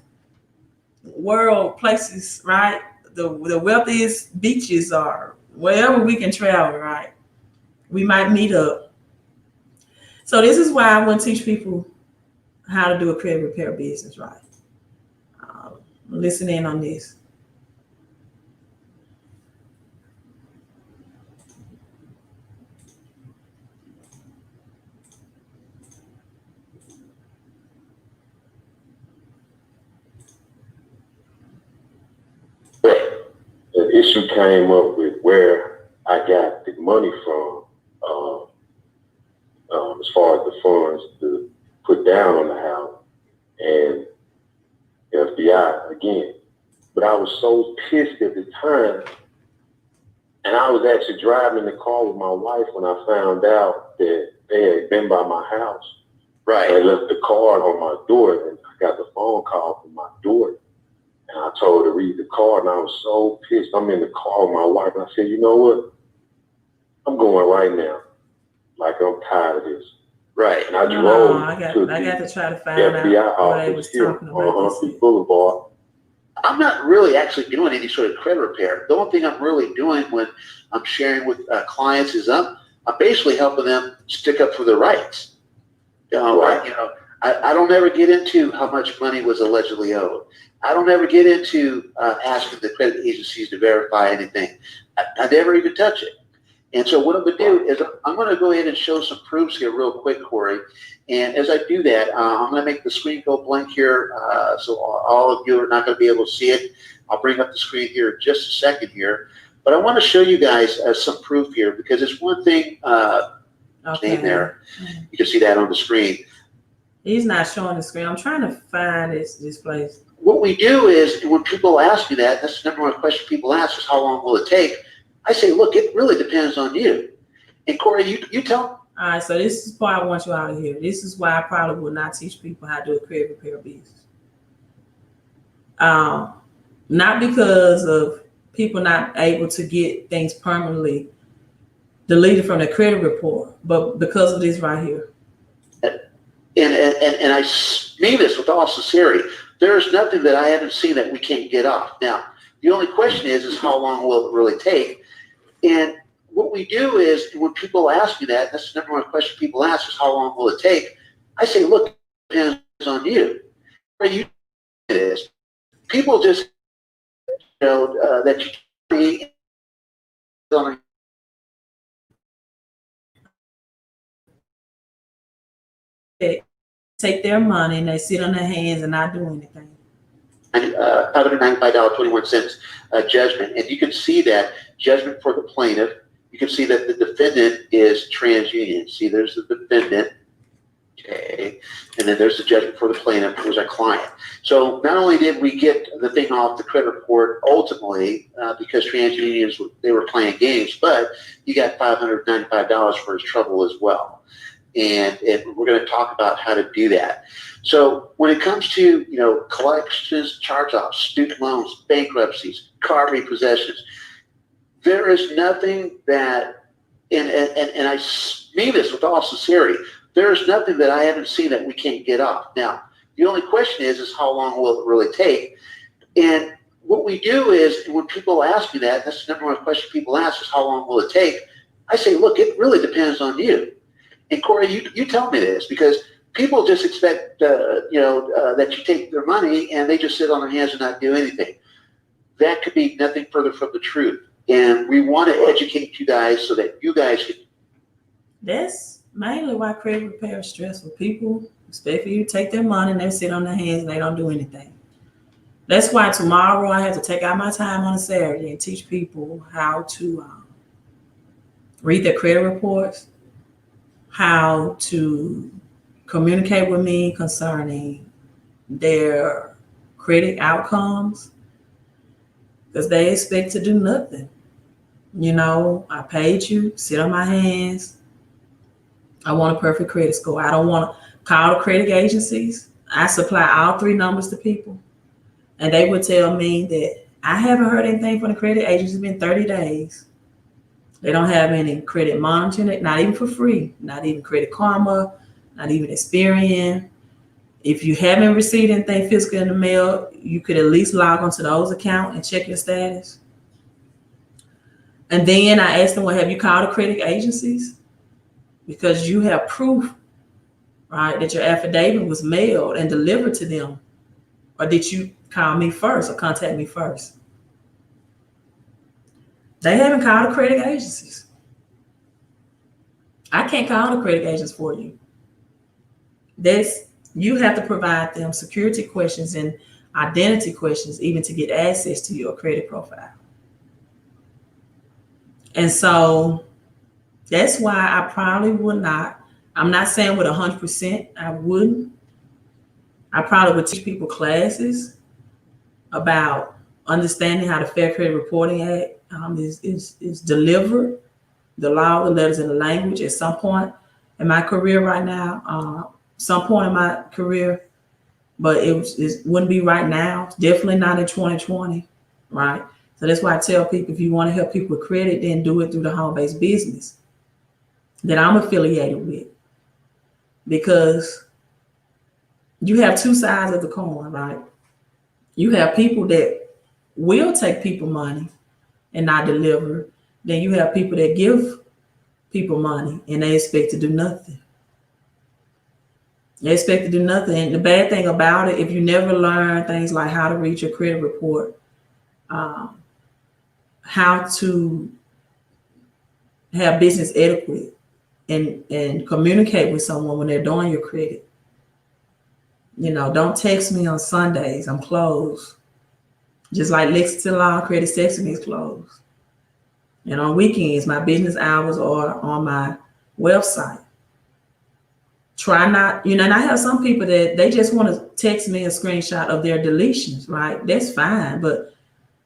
world places, right? The wealthiest beaches are wherever we can travel, right? We might meet up. So this is why I want to teach people how to do a credit repair business, right? Listen in on this. The issue came up with where I got the money from, as far as the funds to put down on the house, and FBI again. But I was so pissed at the time, and I was actually driving in the car with my wife when I found out that they had been by my house. Right. They left the card on my door, and I got the phone call from my daughter. And I told her to read the card, and I was so pissed. I'm in the car with my wife, and I said, you know what? I'm going right now. Like, I'm tired of this. Right. And I No, drove I got to to try to the find out FBI what they office was here talking on about. Humphrey This. Boulevard. I'm not really actually doing any sort of credit repair. The only thing I'm really doing when I'm sharing with clients is I'm basically helping them stick up for their rights. Right. I don't ever get into how much money was allegedly owed. I don't ever get into asking the credit agencies to verify anything. I never even touch it. And so what I'm going to do is I'm going to go ahead and show some proofs here real quick, Corey. And as I do that, I'm going to make the screen go blank here, so all of you are not going to be able to see it. I'll bring up the screen here in just a second here. But I want to show you guys some proof here, because it's one thing, name there. You can see that on the screen. He's not showing the screen. I'm trying to find this place. What we do is, when people ask me that, that's the number one question people ask is, how long will it take? I say, look, it really depends on you. And Corey, you tell me. All right, so this is the part I want you out of here. This is why I probably would not teach people how to do a credit repair business. Not because of people not able to get things permanently deleted from their credit report, but because of this right here. And I mean this with all sincerity. There is nothing that I haven't seen that we can't get off. Now, the only question is how long will it really take? And what we do is, when people ask me that, that's the number one question people ask is, how long will it take? I say, look, it depends on you. Where you is, people just, that you Take their money and they sit on their hands and not do anything. $595.21 judgment. And you can see that judgment for the plaintiff. You can see that the defendant is TransUnion. See, there's the defendant. Okay. And then there's the judgment for the plaintiff, who's our client. So not only did we get the thing off the credit report ultimately, because TransUnions, they were playing games, but you got $595 for his trouble as well. And we're going to talk about how to do that. So when it comes to, collections, charge-offs, student loans, bankruptcies, car repossessions, there is nothing that, and I mean this with all sincerity, there is nothing that I haven't seen that we can't get off. Now, the only question is how long will it really take? And what we do is, when people ask me that, that's the number one question people ask is, how long will it take? I say, look, it really depends on you. And Corey, you tell me this, because people just expect, that you take their money and they just sit on their hands and not do anything. That could be nothing further from the truth. And we want to educate you guys so that you guys can. That's mainly why credit repair is stressful. People expect for you to take their money and they sit on their hands and they don't do anything. That's why tomorrow I have to take out my time on a Saturday and teach people how to read their credit reports, how to communicate with me concerning their credit outcomes, because they expect to do nothing. I paid you, sit on my hands. I want a perfect credit score. I don't want to call the credit agencies. I supply all three numbers to people, and they would tell me that I haven't heard anything from the credit agency. It's been 30 days. They don't have any credit monitoring, not even for free, not even Credit Karma, not even Experian. If you haven't received anything physical in the mail, you could at least log onto those accounts and check your status. And then I asked them, well, have you called the credit agencies? Because you have proof, right, that your affidavit was mailed and delivered to them. Or did you call me first or contact me first? They haven't called the credit agencies. I can't call the credit agents for you. You have to provide them security questions and identity questions even to get access to your credit profile. And so that's why I probably would not. I'm not saying with 100%, I wouldn't. I probably would teach people classes about understanding how the Fair Credit Reporting Act is delivered, the law, the letters, and the language at some point in my career right now, some point in my career, but it wouldn't be right now. Definitely not in 2020, right? So that's why I tell people, if you want to help people with credit, then do it through the home-based business that I'm affiliated with. Because you have two sides of the coin, right? You have people that will take people money and not deliver. Then you have people that give people money and they expect to do nothing. They expect to do nothing. And the bad thing about it, if you never learn things like how to read your credit report, how to have business etiquette and communicate with someone when they're doing your credit. You know, don't text me on Sundays, I'm closed. Just like Lexington Law Credit Section is closed. And on weekends, my business hours are on my website. Try not, you know, and I have some people that they just want to text me a screenshot of their deletions, right? That's fine. But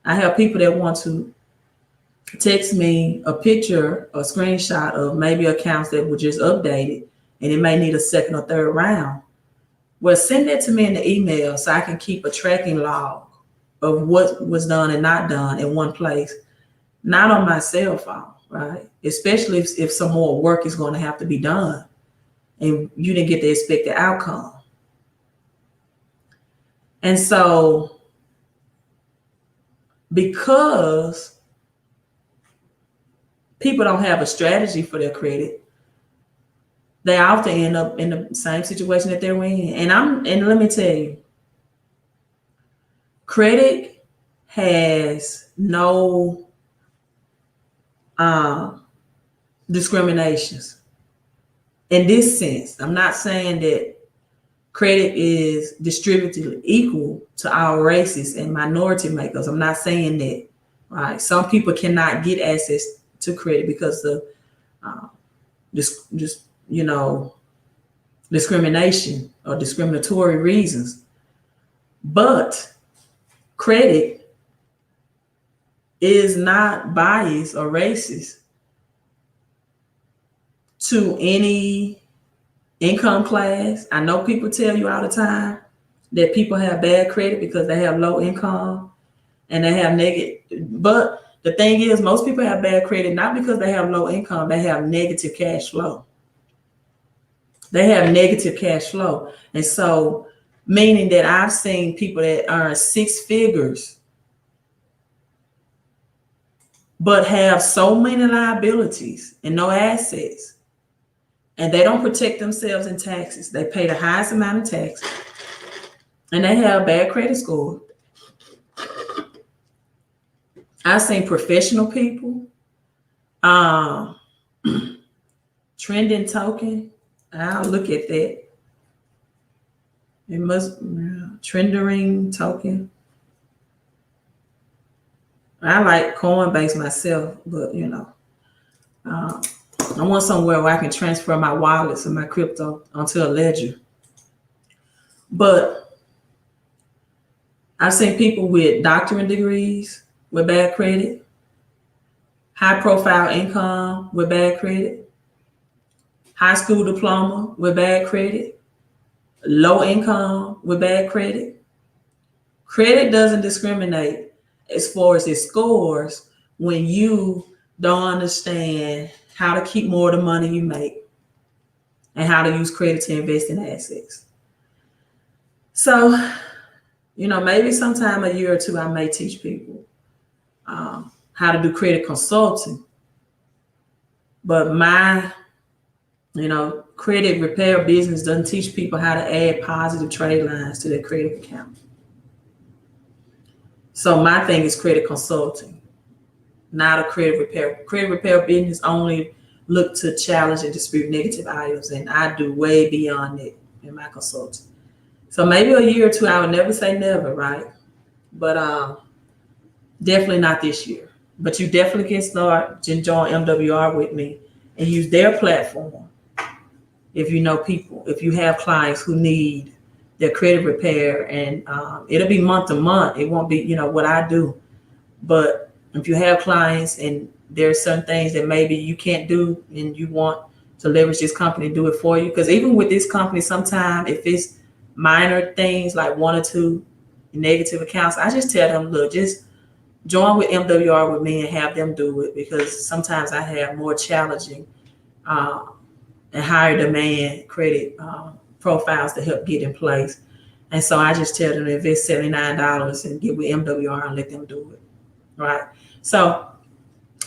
I have people that want to text me a picture, a screenshot of maybe accounts that were just updated and it may need a second or third round. Well, send that to me in the email so I can keep a tracking log of what was done and not done in one place, not on my cell phone, right? Especially if some more work is going to have to be done and you didn't get the expected outcome. And so, because people don't have a strategy for their credit, they often end up in the same situation that they're in. And let me tell you, credit has no discriminations. In this sense, I'm not saying that credit is distributed equal to our races and minority makers. I'm not saying that, right? Some people cannot get access to credit because of discrimination or discriminatory reasons. But credit is not biased or racist to any income class. I know people tell you all the time that people have bad credit because they have low income and they have negative. But the thing is, most people have bad credit not because they have low income, they have negative cash flow. They have negative cash flow. And so, meaning that I've seen people that earn six figures but have so many liabilities and no assets. And they don't protect themselves in taxes. They pay the highest amount of taxes. And they have a bad credit score. I've seen professional people, trending token. I'll look at that. It must, trending token. I like Coinbase myself, but I want somewhere where I can transfer my wallets and my crypto onto a ledger. But I've seen people with doctorate degrees with bad credit, high profile income with bad credit, high school diploma with bad credit, low income with bad credit. Credit doesn't discriminate as far as it scores when you don't understand how to keep more of the money you make and how to use credit to invest in assets. So, maybe sometime a year or two, I may teach people how to do credit consulting. But my, credit repair business doesn't teach people how to add positive trade lines to their credit account. So my thing is credit consulting, not a credit repair. Credit repair business only look to challenge and dispute negative items, and I do way beyond it in my consulting. So maybe a year or two, I would never say never, right? But definitely not this year. But you definitely can start to join MWR with me and use their platform. If you know people, if you have clients who need their credit repair, and it'll be month to month. It won't be, what I do. But if you have clients and there's certain things that maybe you can't do and you want to leverage this company to do it for you, because even with this company, sometimes if it's minor things like one or two negative accounts, I just tell them, look, just join with MWR with me and have them do it, because sometimes I have more challenging and higher demand credit profiles to help get in place. And so I just tell them to invest $79 and get with MWR and let them do it. Right. So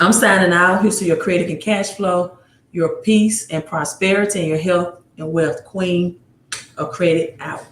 I'm signing out. Here's to your credit and cash flow, your peace and prosperity, and your health and wealth queen of credit out.